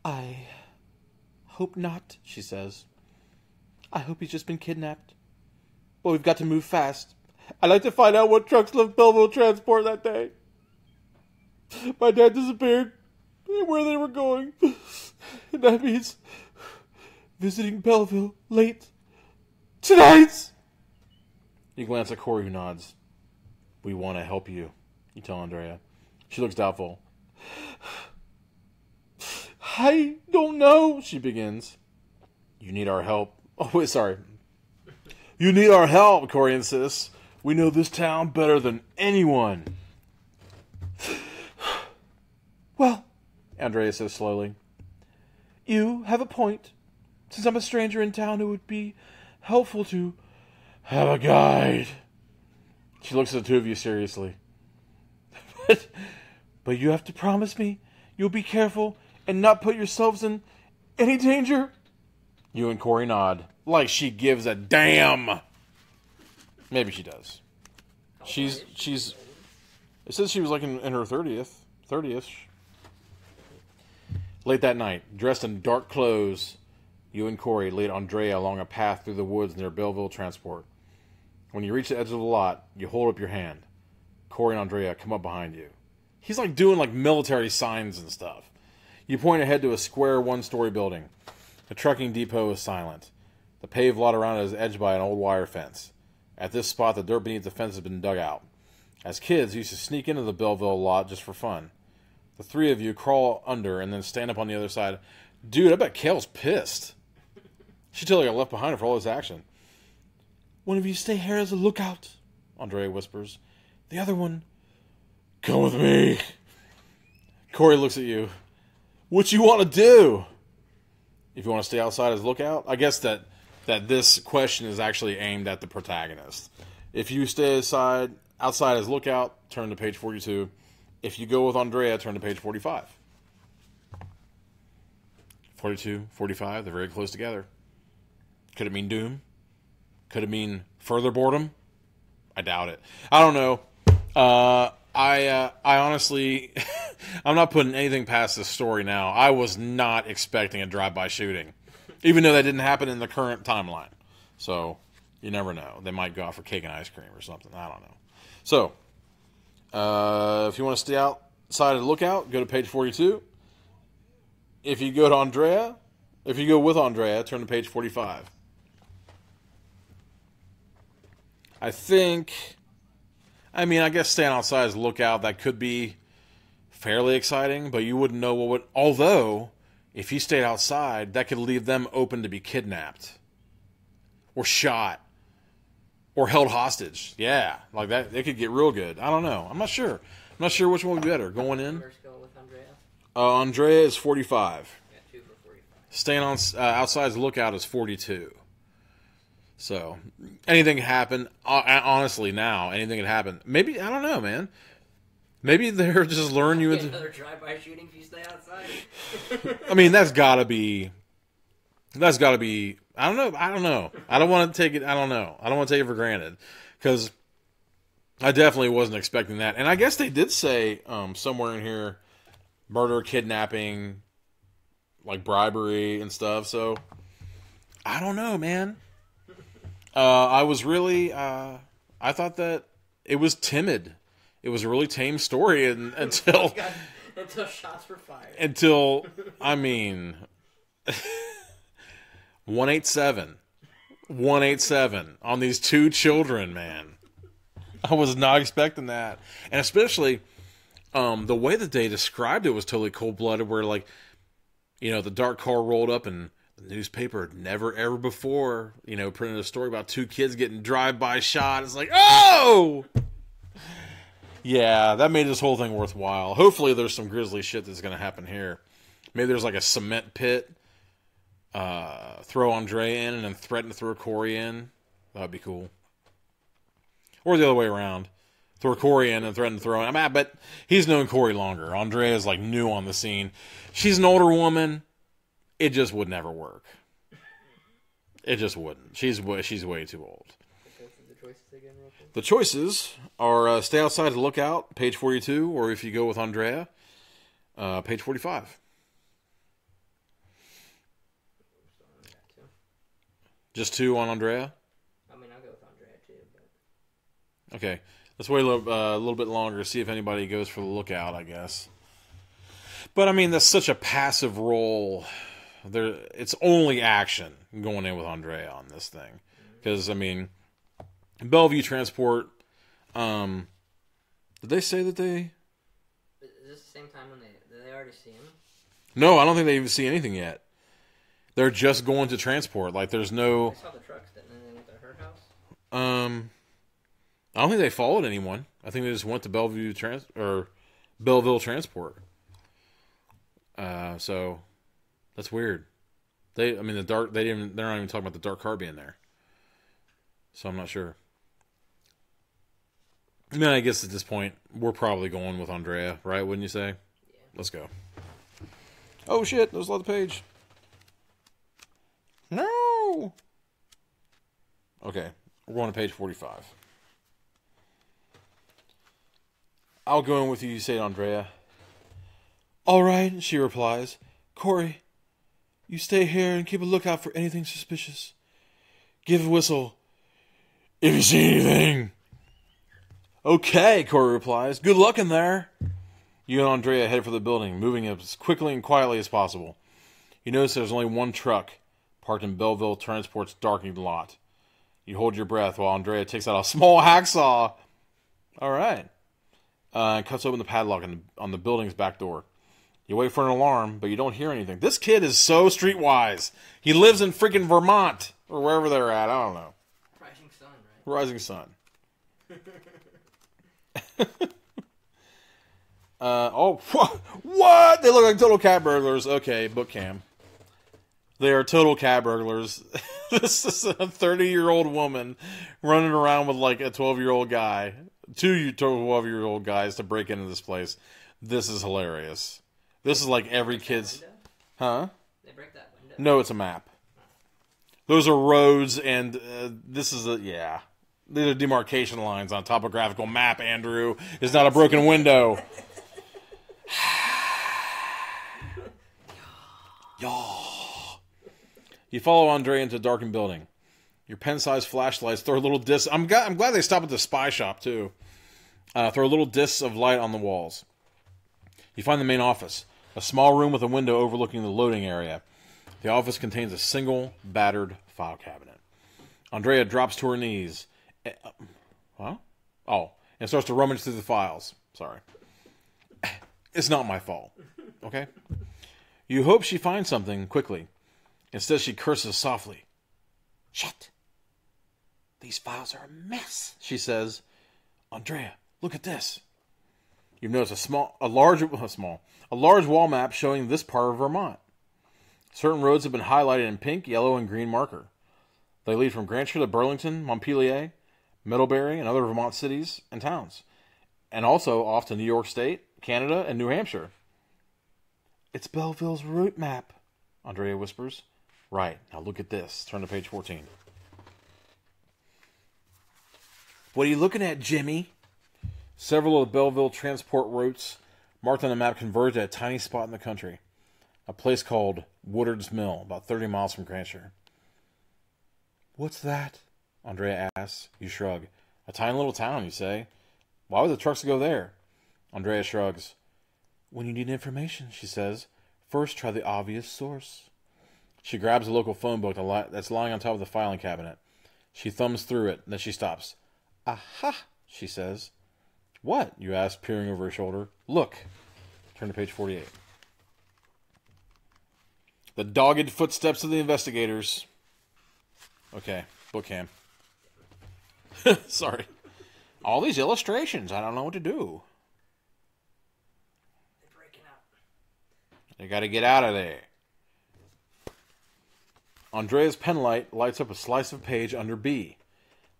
I hope not, she says. I hope he's just been kidnapped. But we've got to move fast. I'd like to find out what trucks left Belleville Transport that day. My dad disappeared and where they were going. And that means visiting Belleville late tonight. You glance at Corey, who nods. We want to help you, you tell Andrea. She looks doubtful. I don't know, she begins. You need our help. Oh, wait, sorry. You need our help, Corey insists. We know this town better than anyone. Well, Andrea says slowly, you have a point. Since I'm a stranger in town, it would be helpful to have a guide. She looks at the two of you seriously. But you have to promise me you'll be careful and not put yourselves in any danger. You and Corey nod, like she gives a damn. Maybe she does. She's. It says she was like in her 30th. Late that night, dressed in dark clothes, you and Corey lead Andrea along a path through the woods near Belleville Transport. When you reach the edge of the lot, you hold up your hand. Corey and Andrea come up behind you. He's like doing like military signs and stuff. You point ahead to a square one-story building. The trucking depot is silent. The paved lot around it is edged by an old wire fence. At this spot, the dirt beneath the fence has been dug out. As kids, you used to sneak into the Belleville lot just for fun. The three of you crawl under and then stand up on the other side. Dude, I bet Kale's pissed. She totally got left behind for all this action. One of you stay here as a lookout, Andrea whispers. The other one, come with me. Corey looks at you. What you want to do? If you want to stay outside as lookout, I guess that this question is actually aimed at the protagonist. If you stay outside as lookout, turn to page 42. If you go with Andrea, turn to page 45. 42, 45, they're very close together. Could it mean doom? Could it mean further boredom? I doubt it. I don't know. I honestly, I'm not putting anything past this story now. I was not expecting a drive-by shooting, even though that didn't happen in the current timeline. So, you never know. They might go out for cake and ice cream or something. I don't know. So, if you want to stay outside of the lookout, go to page 42. If you go with Andrea, turn to page 45. I guess staying outside as a lookout, that could be fairly exciting, but you wouldn't know what would... Although, if you stayed outside, that could leave them open to be kidnapped. Or shot. Or held hostage. Yeah, like that. They could get real good. I don't know. I'm not sure. I'm not sure which one would be better. Going in? First go with Andrea. Andrea is 45. Yeah, 2 for 45. Staying on outside as a lookout is 42. So, anything can happen. Honestly, now, anything can happen. Maybe, I don't know, man. Maybe they're just luring you into... Another drive-by shooting if you stay outside. I mean, that's gotta be... I don't know. I don't want to take it... I don't know. I don't want to take it for granted. Because I definitely wasn't expecting that. And I guess they did say somewhere in here, murder, kidnapping, like bribery and stuff. So, I don't know, man. I was really... I thought that it was timid. It was a really tame story until... Until shots were fired. Until, I mean... 187 on these 2 children, man. I was not expecting that. And especially the way that they described it was totally cold-blooded, where, like, you know, the dark car rolled up and the newspaper had never ever before, you know, printed a story about 2 kids getting drive-by shot. It's like, oh! Yeah, that made this whole thing worthwhile. Hopefully there's some grisly shit that's going to happen here. Maybe there's like a cement pit. Throw Andre in and then threaten to throw Corey in. That'd be cool. Or the other way around. Throw Corey in and threaten to throw him. But he's known Corey longer. Andre is like new on the scene. She's an older woman. It just would never work. It just wouldn't. She's way too old. The choices are stay outside to look out, page 42, or if you go with Andrea, page 45. Just 2 on Andrea? I mean, I'll go with Andrea too. But... Okay. Let's wait a little bit longer to see if anybody goes for the lookout, I guess. But, I mean, that's such a passive role. It's only action going in with Andrea on this thing. Because, I mean, Bellevue Transport, did they say that they... Is this the same time when did they already see him? No, I don't think they even see anything yet. They're just going to transport. Like, there's no... I saw the trucks, didn't they? They went to her house? I don't think they followed anyone. I think they just went to Belleville Transport. So that's weird. They're not even talking about the dark car being there. So I'm not sure. I mean, I guess at this point we're probably going with Andrea, right? Wouldn't you say? Yeah. Let's go. Oh shit! There's a lot of page. No! Okay, we're going to page 45. I'll go in with you, say it, Andrea. All right, she replies. Corey, you stay here and keep a lookout for anything suspicious. Give a whistle if you see anything. Okay, Corey replies. Good luck in there. You and Andrea head for the building, moving as quickly and quietly as possible. You notice there's only one truck parked in Belleville Transport's darkened lot. You hold your breath while Andrea takes out a small hacksaw. All right. And cuts open the padlock on the building's back door. You wait for an alarm, but you don't hear anything. This kid is so streetwise. He lives in freaking Vermont, or wherever they're at. I don't know. Rising sun, right? Rising sun. What? They look like total cat burglars. Okay, book cam. They are total cat burglars. This is a 30-year-old woman running around with like a 12-year-old guy. 2 12-year-old guys to break into this place. This is hilarious. This is like every kid's... Huh? They break that window? No, it's a map. Those are roads, and this is a... Yeah. These are demarcation lines on a topographical map, Andrew. It's not a broken window. You follow Andre into a darkened building. Your pen-sized flashlights throw a little disc. I'm glad they stopped at the spy shop, too. Throw little discs of light on the walls. You find the main office, a small room with a window overlooking the loading area. The office contains a single, battered file cabinet. Andrea drops to her knees. Huh? Oh, and starts to rummage through the files. Sorry. It's not my fault. Okay? You hope she finds something quickly. Instead, she curses softly. Shit. These files are a mess, she says. Andrea, look at this. You've noticed a large wall map showing this part of Vermont. Certain roads have been highlighted in pink, yellow, and green marker. They lead from Grantchester to Burlington, Montpelier, Middlebury, and other Vermont cities and towns. And also off to New York State, Canada, and New Hampshire. It's Belleville's route map, Andrea whispers. Right, now look at this. Turn to page 14. What are you looking at, Jimmy? Several of the Belleville transport routes marked on the map converge at a tiny spot in the country. A place called Woodard's Mill, about 30 miles from Grantchester. What's that? Andrea asks. You shrug. A tiny little town, you say. Why would the trucks go there? Andrea shrugs. When you need information, she says, first try the obvious source. She grabs a local phone book that's lying on top of the filing cabinet. She thumbs through it, then she stops. Aha, she says. What? You ask, peering over her shoulder. Look. Turn to page 48. The dogged footsteps of the investigators. Okay, book cam. Sorry. All these illustrations, I don't know what to do. They're breaking up. They gotta get out of there. Andrea's pen light lights up a slice of page under B.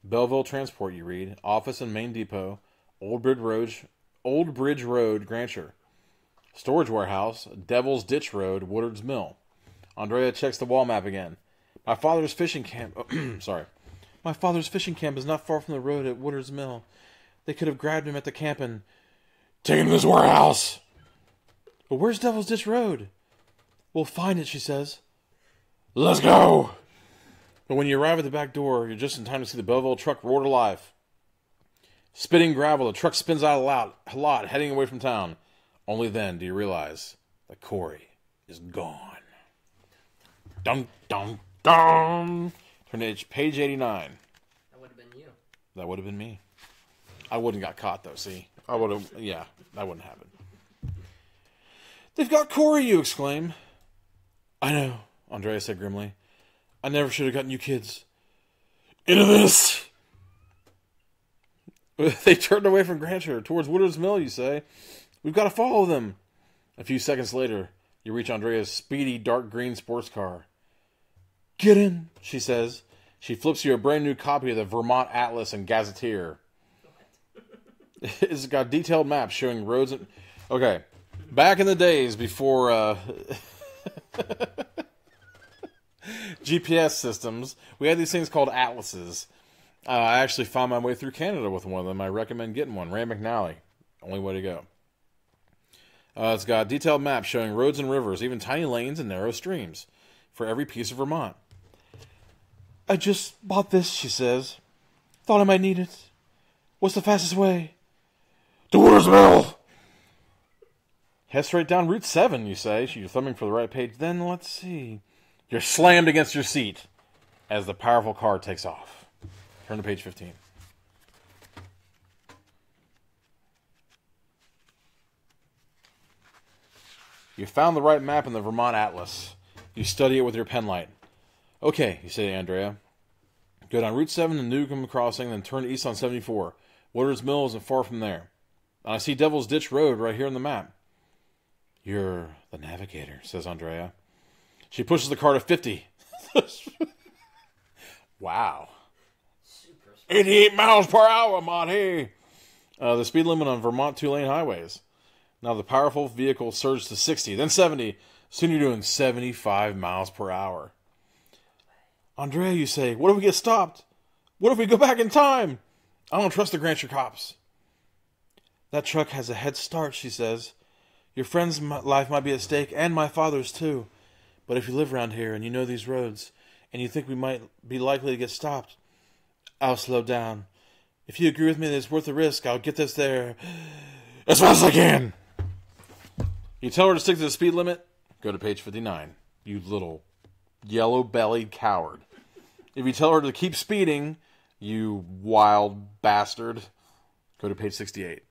Belleville Transport, you read. Office and main depot. Old Bridge Road, Grantchester. Storage warehouse. Devil's Ditch Road, Woodard's Mill. Andrea checks the wall map again. My father's fishing camp... sorry. My father's fishing camp is not far from the road at Woodard's Mill. They could have grabbed him at the camp and... Take him to this warehouse! But where's Devil's Ditch Road? We'll find it, she says. Let's go! But when you arrive at the back door, you're just in time to see the Belleville truck roar to life. Spitting gravel, the truck spins out a lot, heading away from town. Only then do you realize that Corey is gone. Dun, dun, dun! Turn to page 89. That would have been you. That would have been me. I wouldn't got caught, though, see? I would have, yeah, that wouldn't happen. They've got Corey, you exclaim. I know, Andrea said grimly. I never should have gotten you kids into this. They turned away from Grantchester towards Woodard's Mill, you say. We've got to follow them. A few seconds later, you reach Andrea's speedy dark green sports car. Get in, she says. She flips you a brand new copy of the Vermont Atlas and Gazetteer. It's got detailed maps showing roads and... Okay, back in the days before GPS systems, we had these things called atlases. I actually found my way through Canada with one of them. I recommend getting one. Rand McNally. Only way to go. It's got detailed maps showing roads and rivers, even tiny lanes and narrow streams, for every piece of Vermont. I just bought this, she says. Thought I might need it. What's the fastest way? To Woodard's Mill! Head straight down Route 7, you say. You're thumbing for the right page. Then, let's see. You're slammed against your seat as the powerful car takes off. Turn to page 15. You found the right map in the Vermont Atlas. You study it with your pen light. Okay, you say to Andrea. Go down Route 7 to Newcomb Crossing, then turn east on 74. Woodard's Mill isn't far from there. And I see Devil's Ditch Road right here on the map. You're the navigator, says Andrea. She pushes the car to 50. Wow. 88 miles per hour, Monty. The speed limit on Vermont two-lane highways. Now the powerful vehicle surged to 60, then 70. Soon you're doing 75 miles per hour. Andrea, you say, what if we get stopped? What if we go back in time? I don't trust the Grancher cops. That truck has a head start, she says. Your friend's life might be at stake, and my father's too. But if you live around here and you know these roads, and you think we might be likely to get stopped, I'll slow down. If you agree with me that it's worth the risk, I'll get us there as fast as I can. You tell her to stick to the speed limit, go to page 59. You little yellow-bellied coward. If you tell her to keep speeding, you wild bastard, go to page 68.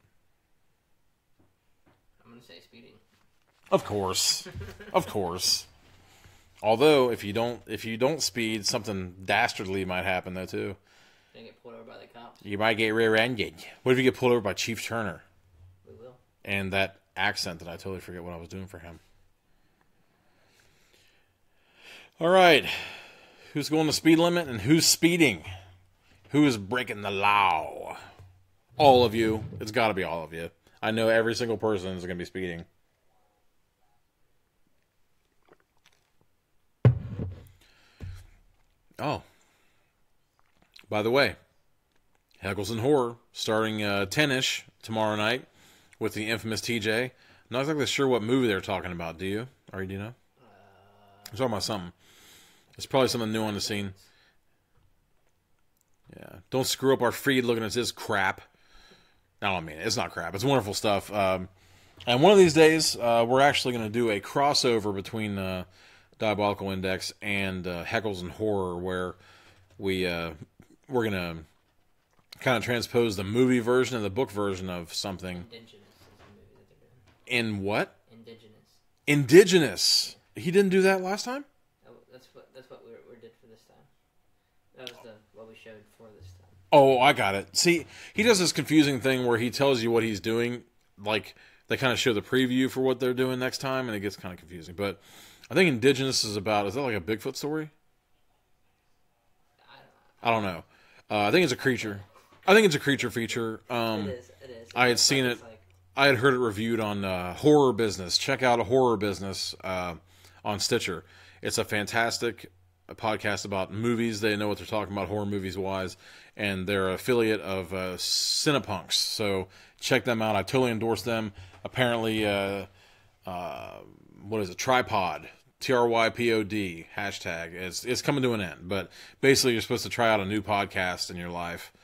I'm going to say speeding. Of course. Of course. Although, if you don't speed, something dastardly might happen, though, too. You're going to get pulled over by the cops. You might get rear-ended. What if you get pulled over by Chief Turner? We will. And that accent that I totally forget what I was doing for him. All right. Who's going the speed limit and who's speeding? Who is breaking the law? All of you. It's got to be all of you. I know every single person is going to be speeding. Oh. By the way, Heckles and Horror starting 10-ish tomorrow night with the infamous TJ. Not exactly sure what movie they're talking about, do you? Or do you know? I'm talking about something. It's probably something new on the scene. Yeah. Don't screw up our feed looking at this crap. No, I mean, it's not crap. It's wonderful stuff. And one of these days, we're actually going to do a crossover between Diabolical Index and Heckles and Horror, where we're going to kind of transpose the movie version and the book version of something. Indigenous is the movie that they're doing. In what? Indigenous. Indigenous. He didn't do that last time? That's what we did for this time. That was what we showed for this time. Oh, I got it. See, he does this confusing thing where he tells you what he's doing, like they kind of show the preview for what they're doing next time, and it gets kind of confusing. But I think Indigenous is that like a Bigfoot story? I don't know. I think it's a creature. I think it's a creature feature. It is. I had seen it. I had heard it reviewed on Horror Business. Check out a Horror Business on Stitcher. It's a fantastic podcast about movies. They know what they're talking about, horror movies wise, and they're an affiliate of Cinepunks. So check them out. I totally endorse them. Apparently, what is it? Tripod. TRYPOD hashtag. It's coming to an end. But basically, you're supposed to try out a new podcast in your life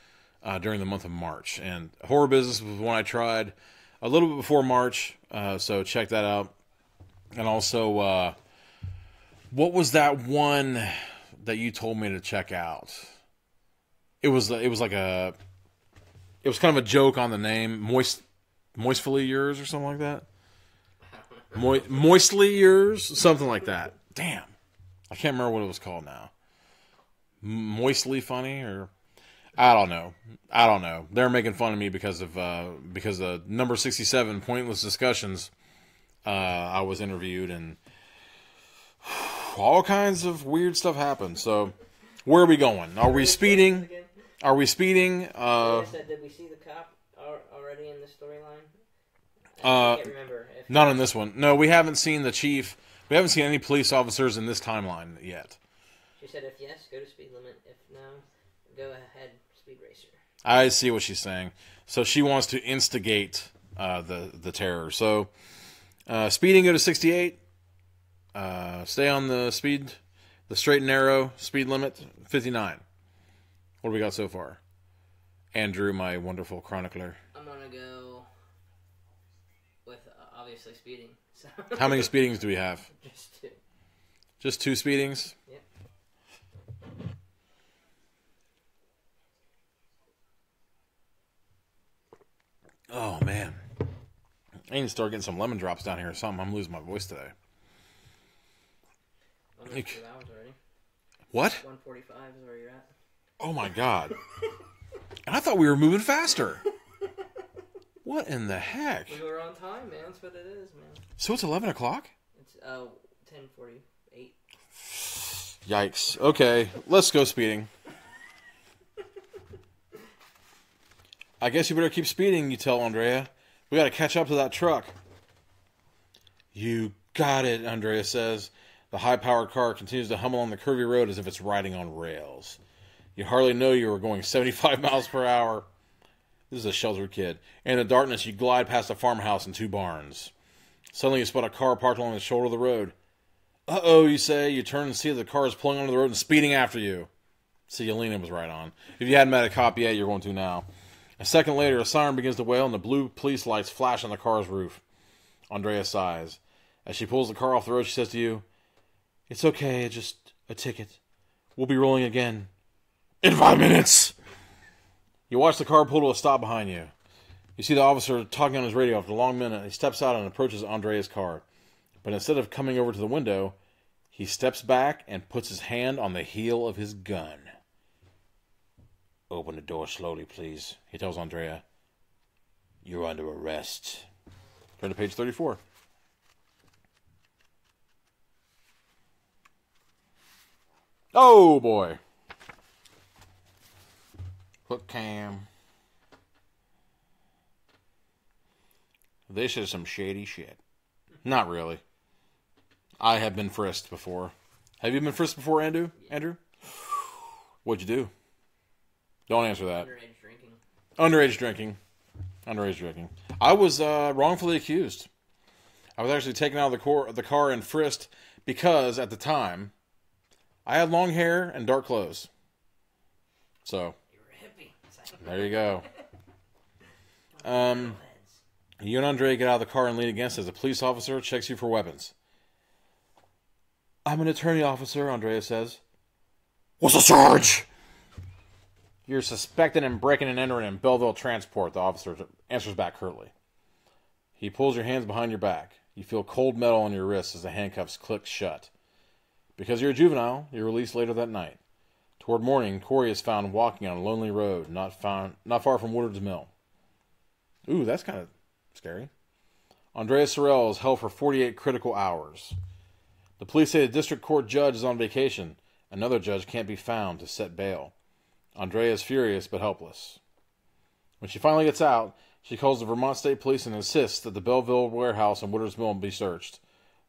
during the month of March. And Horror Business was one I tried a little bit before March. So check that out. And also, what was that one that you told me to check out? It was kind of a joke on the name, Moistfully Yours or something like that. Moistly Yours, something like that. Damn, I can't remember what it was called now. Moistly Funny, or I don't know. They're making fun of me because of number 67, Pointless Discussions. I was interviewed and all kinds of weird stuff happened. So, where are we going? Are we speeding? Are we speeding? I said, did we see the cop already in the storyline? I can't remember. Not in this one. No, we haven't seen the chief. We haven't seen any police officers in this timeline yet. She said, if yes, go to speed limit. If no, go ahead, speed racer. I see what she's saying. So she wants to instigate the terror. So speeding, go to 68. Stay on the straight and narrow speed limit, 59. What do we got so far? Andrew, my wonderful chronicler. I'm going to go with, obviously, speeding. So. How many speedings do we have? Just 2. Just 2 speedings? Yep. Oh, man. I need to start getting some lemon drops down here or something. I'm losing my voice today. Almost 2 hours already. What? 1:45 is where you're at. Oh, my God. I thought we were moving faster. What in the heck? We were on time, man. That's what it is, man. So it's 11 o'clock? It's 10:48. Yikes. Okay, let's go speeding. I guess you better keep speeding, you tell Andrea. We got to catch up to that truck. You got it, Andrea says. The high-powered car continues to hum along the curvy road as if it's riding on rails. You hardly know you were going 75 miles per hour. This is a sheltered kid. In the darkness, you glide past a farmhouse and 2 barns. Suddenly, you spot a car parked along the shoulder of the road. Uh-oh, you say. You turn and see that the car is pulling onto the road and speeding after you. See, Yelena was right on. If you hadn't met a cop yet, you're going to now. A second later, a siren begins to wail and the blue police lights flash on the car's roof. Andrea sighs. As she pulls the car off the road, she says to you, "It's okay, just a ticket. We'll be rolling again in 5 minutes." You watch the car pull to a stop behind you. You see the officer talking on his radio. After a long minute, he steps out and approaches Andrea's car. But instead of coming over to the window, he steps back and puts his hand on the heel of his gun. "Open the door slowly, please," he tells Andrea. "You're under arrest." Turn to page 34. Oh, boy. Hook cam. This is some shady shit. Not really. I have been frisked before. Have you been frisked before, Andrew? Yeah. Andrew? What'd you do? Don't answer that. Underage drinking. Underage drinking. Underage drinking. I was wrongfully accused. I was actually taken out of the car and frisked because, at the time, I had long hair and dark clothes. So, You were a hippie. there you go. You and Andre get out of the car and lean against it as a police officer checks you for weapons. "I'm an attorney, officer," Andrea says. "What's the charge?" "You're suspected in breaking and entering in Belleville Transport," the officer answers back curtly. He pulls your hands behind your back. You feel cold metal on your wrists as the handcuffs click shut. Because you're a juvenile, you're released later that night. Toward morning, Corey is found walking on a lonely road, not far from Woodard's Mill. Ooh, that's kind of scary. Andrea Sorrell is held for 48 critical hours. The police say the district court judge is on vacation. Another judge can't be found to set bail. Andrea is furious but helpless. When she finally gets out, she calls the Vermont State Police and insists that the Belleville warehouse and Woodard's Mill be searched.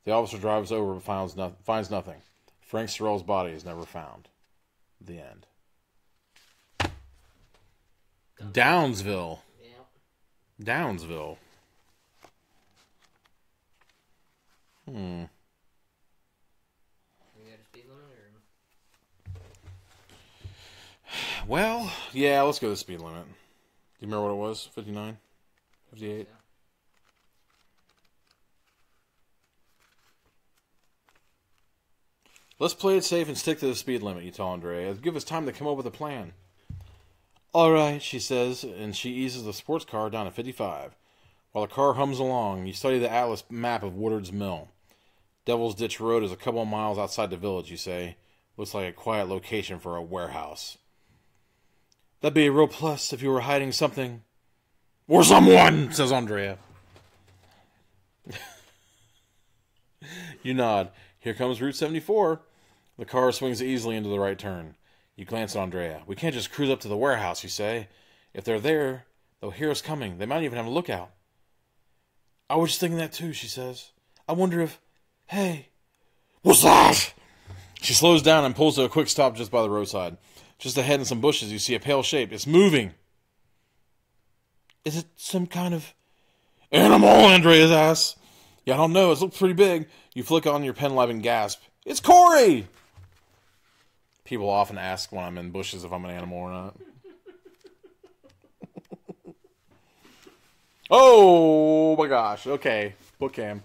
The officer drives over but finds nothing. Frank Sorrell's body is never found. The end. Downsville. Yeah. Downsville. You got a speed limit or? Well, yeah, let's go to the speed limit. Do you remember what it was? 59? 58? Yeah. Let's play it safe and stick to the speed limit, you tell Andrea. Give us time to come up with a plan. All right, she says, and she eases the sports car down to 55. While the car hums along, you study the atlas map of Woodard's Mill. Devil's Ditch Road is a couple of miles outside the village, you say. Looks like a quiet location for a warehouse. That'd be a real plus if you were hiding something. Or someone, says Andrea. You nod. Here comes Route 74. The car swings easily into the right turn. You glance at Andrea. We can't just cruise up to the warehouse, you say. If they're there, they'll hear us coming. They might even have a lookout. I was just thinking that too, she says. I wonder if... Hey. What's that? She slows down and pulls to a quick stop just by the roadside. Just ahead in some bushes, you see a pale shape. It's moving. Is it some kind of... animal, Andreas asks. Yeah, I don't know. It looks pretty big. You flick on your pen light and gasp. It's Corey! People often ask when I'm in bushes if I'm an animal or not. Oh my gosh. Okay. Book cam.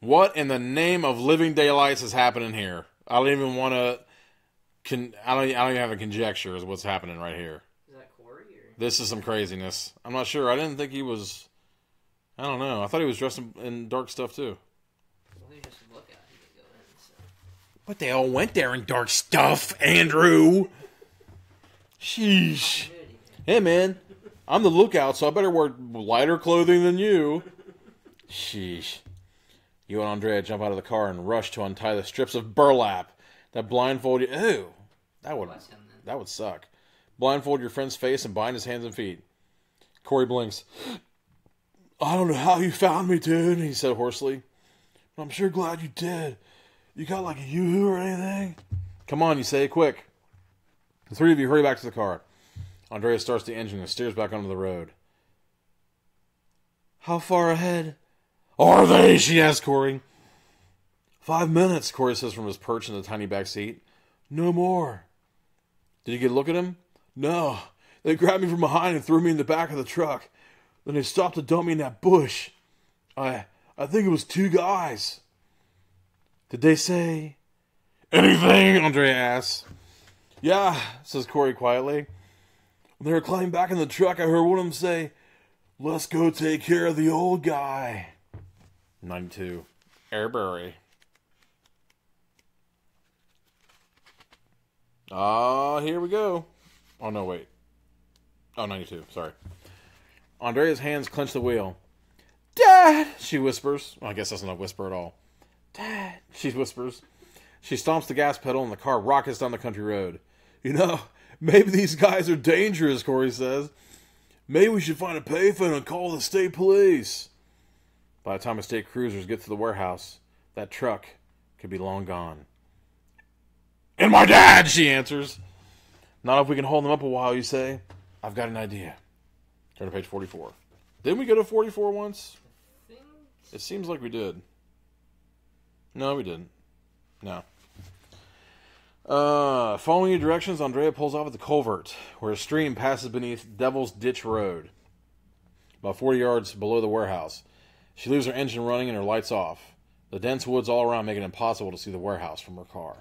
What in the name of living daylights is happening here? I don't even want to... I don't even have a conjecture as what's happening right here. Is that Corey or? This is some craziness. I'm not sure. I didn't think he was... I don't know. I thought he was dressed in dark stuff too. Well, he just look at him to go in, so. But they all went there in dark stuff, Andrew. Sheesh. Hey, man. I'm the lookout, so I better wear lighter clothing than you. Sheesh. You and Andrea jump out of the car and rush to untie the strips of burlap that blindfold you. Ew. That would suck. Blindfold your friend's face and bind his hands and feet. Corey blinks. I don't know how you found me, dude, he said hoarsely. But I'm sure glad you did. You got like a yoo-hoo or anything? Come on, you say, quick. The three of you hurry back to the car. Andrea starts the engine and steers back onto the road. How far ahead are they? She asks Corey. 5 minutes, Corey says from his perch in the tiny back seat. No more. Did you get a look at him? No. They grabbed me from behind and threw me in the back of the truck. Then they stopped to dump me in that bush. I think it was 2 guys. Did they say anything? Andrea asks. Yeah, says Corey quietly. When they were climbing back in the truck, I heard one of them say, let's go take care of the old guy. 92. Airbury. Here we go. Oh, no, wait. Oh, 92. Sorry. Andrea's hands clench the wheel. Dad, she whispers. Well, I guess that's not a whisper at all. Dad, she whispers. She stomps the gas pedal and the car rockets down the country road. You know, maybe these guys are dangerous, Corey says. Maybe we should find a payphone and call the state police. By the time the state cruisers get to the warehouse, that truck could be long gone. And my dad, she answers. Not if we can hold them up a while, you say. I've got an idea. Turn to page 44. Didn't we go to 44 once? It seems like we did. No, we didn't. No. Following your directions, Andrea pulls off at the culvert, where a stream passes beneath Devil's Ditch Road, about 40 yards below the warehouse. She leaves her engine running and her lights off. The dense woods all around make it impossible to see the warehouse from her car.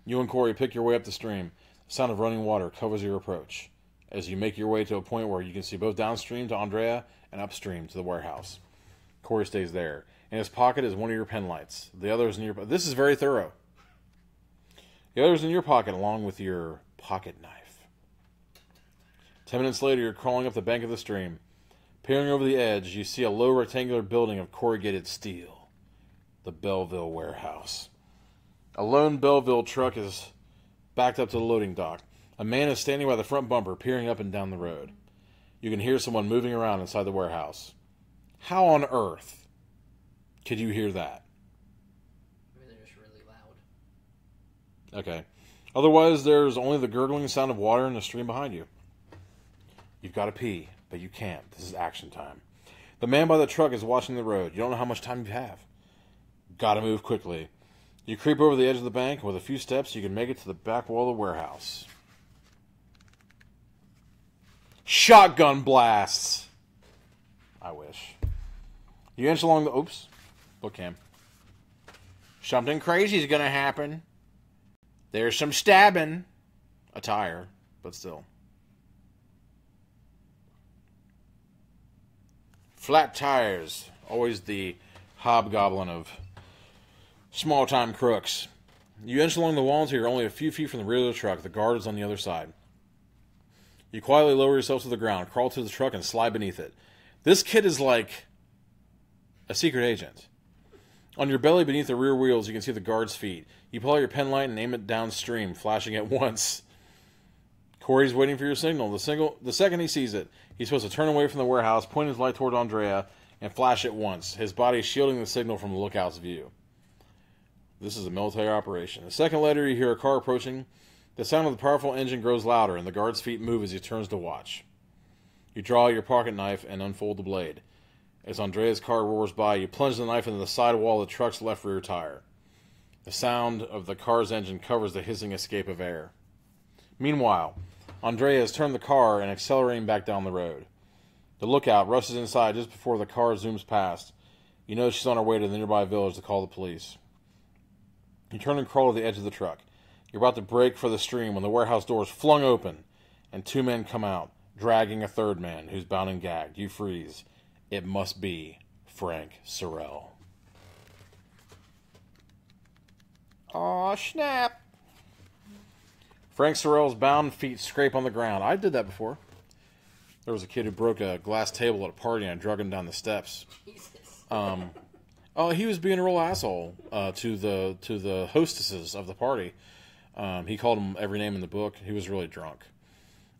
You and Corey pick your way up the stream. The sound of running water covers your approach, as you make your way to a point where you can see both downstream to Andrea and upstream to the warehouse. Corey stays there. In his pocket is one of your pen lights. The other is in your... This is very thorough. The other is in your pocket along with your pocket knife. 10 minutes later, you're crawling up the bank of the stream. Peering over the edge, you see a low rectangular building of corrugated steel. The Belleville warehouse. A lone Belleville truck is backed up to the loading dock. A man is standing by the front bumper, peering up and down the road. You can hear someone moving around inside the warehouse. How on earth could you hear that? Maybe they're just really loud. Okay. Otherwise, there's only the gurgling sound of water in the stream behind you. You've got to pee, but you can't. This is action time. The man by the truck is watching the road. You don't know how much time you have. Got to move quickly. You creep over the edge of the bank, and with a few steps, you can make it to the back wall of the warehouse. Shotgun blasts! I wish. You inch along the... Oops. Book cam. Something crazy is going to happen. There's some stabbing. A tire, but still. Flat tires. Always the hobgoblin of small-time crooks. You inch along the wall until you're only a few feet from the rear of the truck. The guard is on the other side. You quietly lower yourself to the ground, crawl to the truck, and slide beneath it. This kid is like a secret agent. On your belly beneath the rear wheels, you can see the guard's feet. You pull out your pen light and aim it downstream, flashing at once. Corey's waiting for your signal. The second he sees it, he's supposed to turn away from the warehouse, point his light toward Andrea, and flash at once, his body shielding the signal from the lookout's view. This is a military operation. A second later, you hear a car approaching. The sound of the powerful engine grows louder, and the guard's feet move as he turns to watch. You draw out your pocket knife and unfold the blade. As Andrea's car roars by, you plunge the knife into the side wall of the truck's left rear tire. The sound of the car's engine covers the hissing escape of air. Meanwhile, Andrea has turned the car and accelerating back down the road. The lookout rushes inside just before the car zooms past. You know she's on her way to the nearby village to call the police. You turn and crawl to the edge of the truck. You're about to brake for the stream when the warehouse door is flung open and 2 men come out, dragging a third man who's bound and gagged. You freeze. It must be Frank Sorrell. Aw, snap. Frank Sorrell's bound feet scrape on the ground. I did that before. There was a kid who broke a glass table at a party and I drug him down the steps. Jesus. Oh, he was being a real asshole to the hostesses of the party. He called them every name in the book. He was really drunk.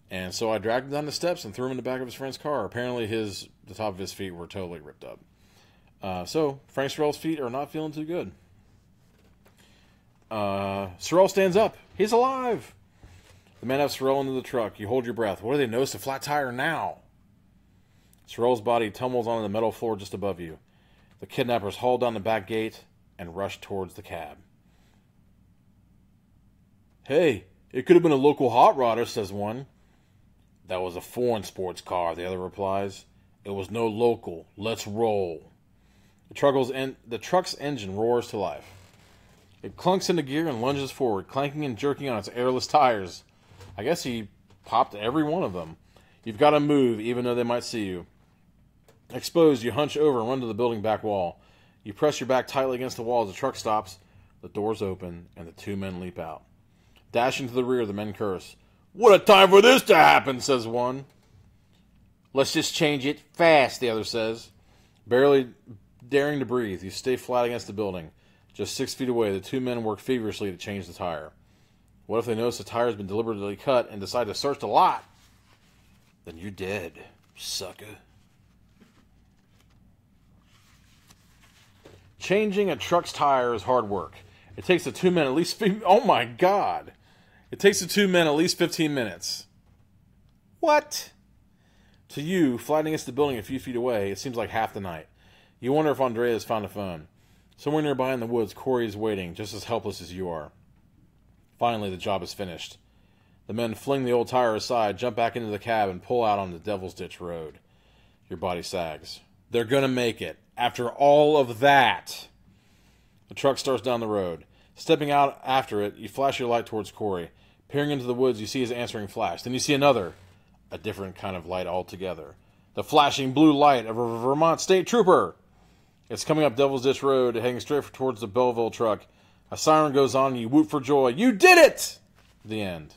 And so I dragged him down the steps and threw him in the back of his friend's car. Apparently the top of his feet were totally ripped up. So Frank Sorrell's feet are not feeling too good. Sorrell stands up. He's alive. The The men have Sorrel into the truck. You hold your breath. What do they notice? A flat tire now. Sorrel's body tumbles onto the metal floor just above you. The kidnappers haul down the back gate and rush towards the cab. Hey, it could have been a local hot rodder, says one. That was a foreign sports car, the other replies. It was no local. Let's roll. The truck's engine roars to life. It clunks into gear and lunges forward, clanking and jerking on its airless tires. I guess he popped every one of them. You've got to move, even though they might see you. Exposed, you hunch over and run to the building back wall. You press your back tightly against the wall as the truck stops. The doors open, and the two men leap out. Dashing to the rear, the men curse. What a time for this to happen, says one. Let's just change it fast, the other says. Barely daring to breathe, you stay flat against the building. Just 6 feet away, the two men work feverishly to change the tire. What if they notice the tire has been deliberately cut and decide to search the lot? Then you're dead, sucker. Changing a truck's tire is hard work. It takes the two men at least... Oh my God! It takes the two men at least 15 minutes. What? To you, flat against the building a few feet away, it seems like half the night. You wonder if Andrea has found a phone. Somewhere nearby in the woods, Corey is waiting, just as helpless as you are. Finally, the job is finished. The men fling the old tire aside, jump back into the cab, and pull out on the Devil's Ditch Road. Your body sags. They're gonna make it. After all of that. The truck starts down the road. Stepping out after it, you flash your light towards Corey. Peering into the woods, you see his answering flash. Then you see another. A different kind of light altogether. The flashing blue light of a Vermont State Trooper. It's coming up Devil's Ditch Road, heading straight towards the Belleville truck. A siren goes on and you whoop for joy. You did it! The end.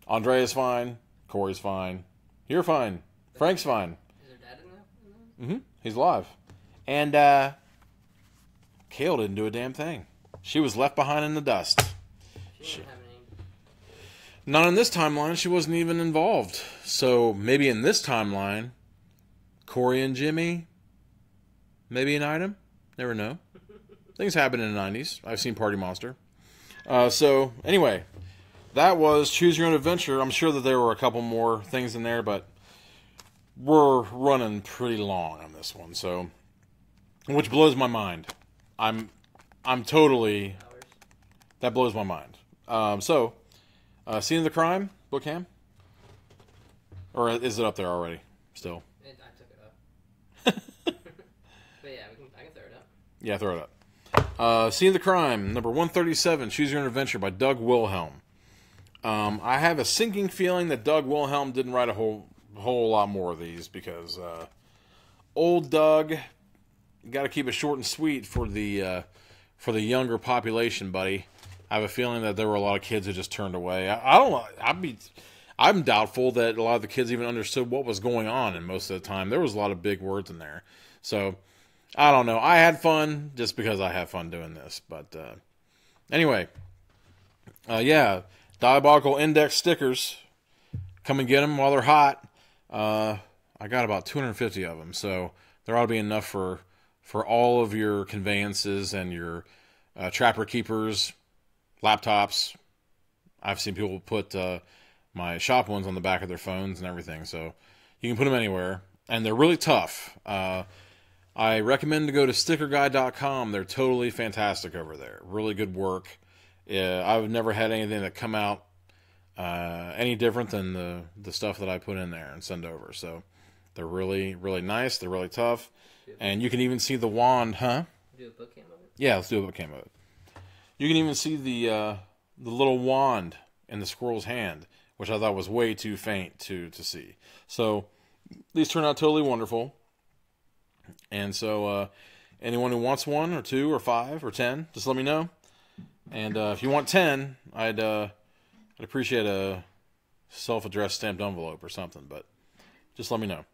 Andrea's fine. Corey's fine. You're fine. Frank's fine. Is her dad in there? He's alive. And, Kale didn't do a damn thing. She was left behind in the dust. She didn't have any... Not in this timeline. She wasn't even involved. So, maybe in this timeline, Corey and Jimmy, maybe an item? Never know. Things happen in the 90s. I've seen Party Monster. So, anyway, that was Choose Your Own Adventure. I'm sure that there were a couple more things in there, but we're running pretty long on this one. So, which blows my mind. I'm totally... That blows my mind. Scene of the crime, Bookham? Or is it up there already? Still? I took it up. But yeah, I can throw it up. Yeah, throw it up. Scene of the crime, number 137, Choose Your Own Adventure by Doug Wilhelm. I have a sinking feeling that Doug Wilhelm didn't write a whole lot more of these because old Doug got to keep it short and sweet for the younger population, buddy. I have a feeling that there were a lot of kids who just turned away. I don't know. I'm doubtful that a lot of the kids even understood what was going on, and most of the time there was a lot of big words in there. So, I don't know. I had fun just because I have fun doing this. But anyway, yeah, Diabolical Index stickers. Come and get them while they're hot. I got about 250 of them, so there ought to be enough for all of your conveyances and your trapper keepers, laptops. I've seen people put my shop ones on the back of their phones and everything, so you can put them anywhere. And they're really tough. I recommend to go to stickerguy.com. They're totally fantastic over there. Really good work. I've never had anything that come out any different than the stuff that I put in there and send over. So they're really, really nice. They're really tough. And you can even see the wand, huh? Do a book cam of it? Yeah, let's do a book cam of it. You can even see the little wand in the squirrel's hand, which I thought was way too faint to see. So these turn out totally wonderful. And so anyone who wants one or two or 5 or 10, just let me know. And if you want 10, I'd appreciate a self-addressed stamped envelope or something, but just let me know.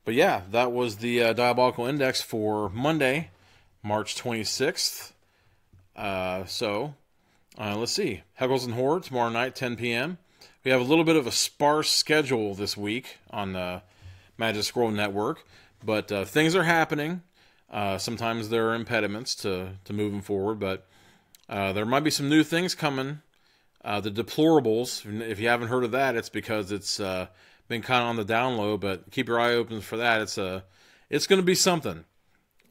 But yeah, that was the Diabolical Index for Monday, March 26th. Let's see. Heckles and Horde tomorrow night, 10 p.m. We have a little bit of a sparse schedule this week on the Magic Scroll Network, but things are happening. Sometimes there are impediments to moving forward, but there might be some new things coming The Deplorables, if you haven't heard of that, it's because it's been kind of on the down low, but keep your eye open for that. It's going to be something.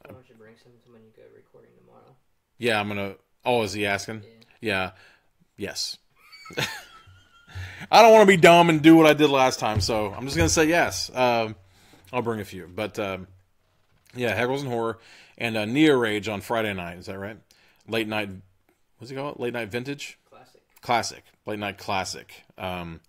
Why don't you bring some to when you go recording tomorrow? Yeah, I'm going to... Oh, is he asking? Yeah. Yes. I don't want to be dumb and do what I did last time, so I'm just going to say yes. I'll bring a few. But, yeah, Heckles and Horror and Neo Rage on Friday night. Is that right? Late night... What's he call it? Late night vintage? Classic. Late night classic. And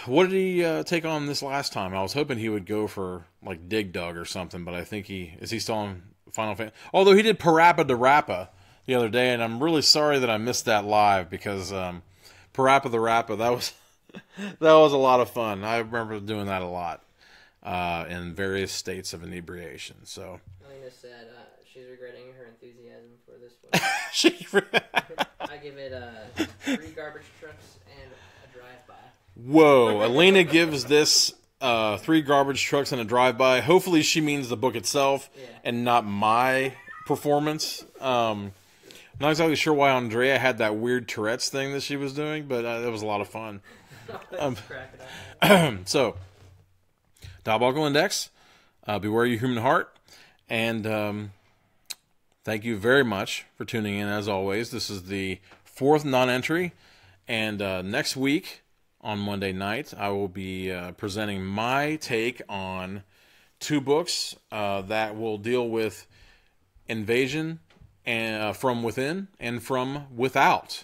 what did he take on this last time? I was hoping he would go for like Dig Dug or something, but I think is he still on Final Fantasy? Although he did Parappa the Rappa the other day, and I'm really sorry that I missed that live because Parappa the Rappa, that was a lot of fun. I remember doing that a lot in various states of inebriation. So Elena said she's regretting her enthusiasm for this one. I give it 3 garbage trucks and a drive-by. Whoa, Elena gives this 3 garbage trucks and a drive-by. Hopefully she means the book itself and not my performance. Not exactly sure why Andrea had that weird Tourette's thing that she was doing, but it was a lot of fun. So, Diabolical Index, beware your human heart, and thank you very much for tuning in as always. This is the 4th non-entry, and next week on Monday night I will be presenting my take on 2 books that will deal with invasion and from within and from without,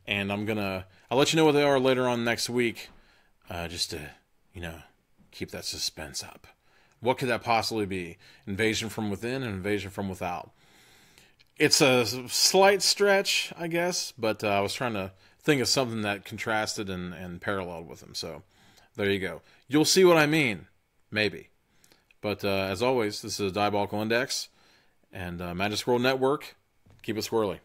and I'll let you know what they are later on next week, just to keep that suspense up. What could that possibly be? Invasion from within and invasion from without. It's a slight stretch, I guess, but I was trying to think of something that contrasted and paralleled with them. So there you go. You'll see what I mean, maybe. But as always, this is Diabolical Index and Magic Squirrel Network. Keep it squirrely.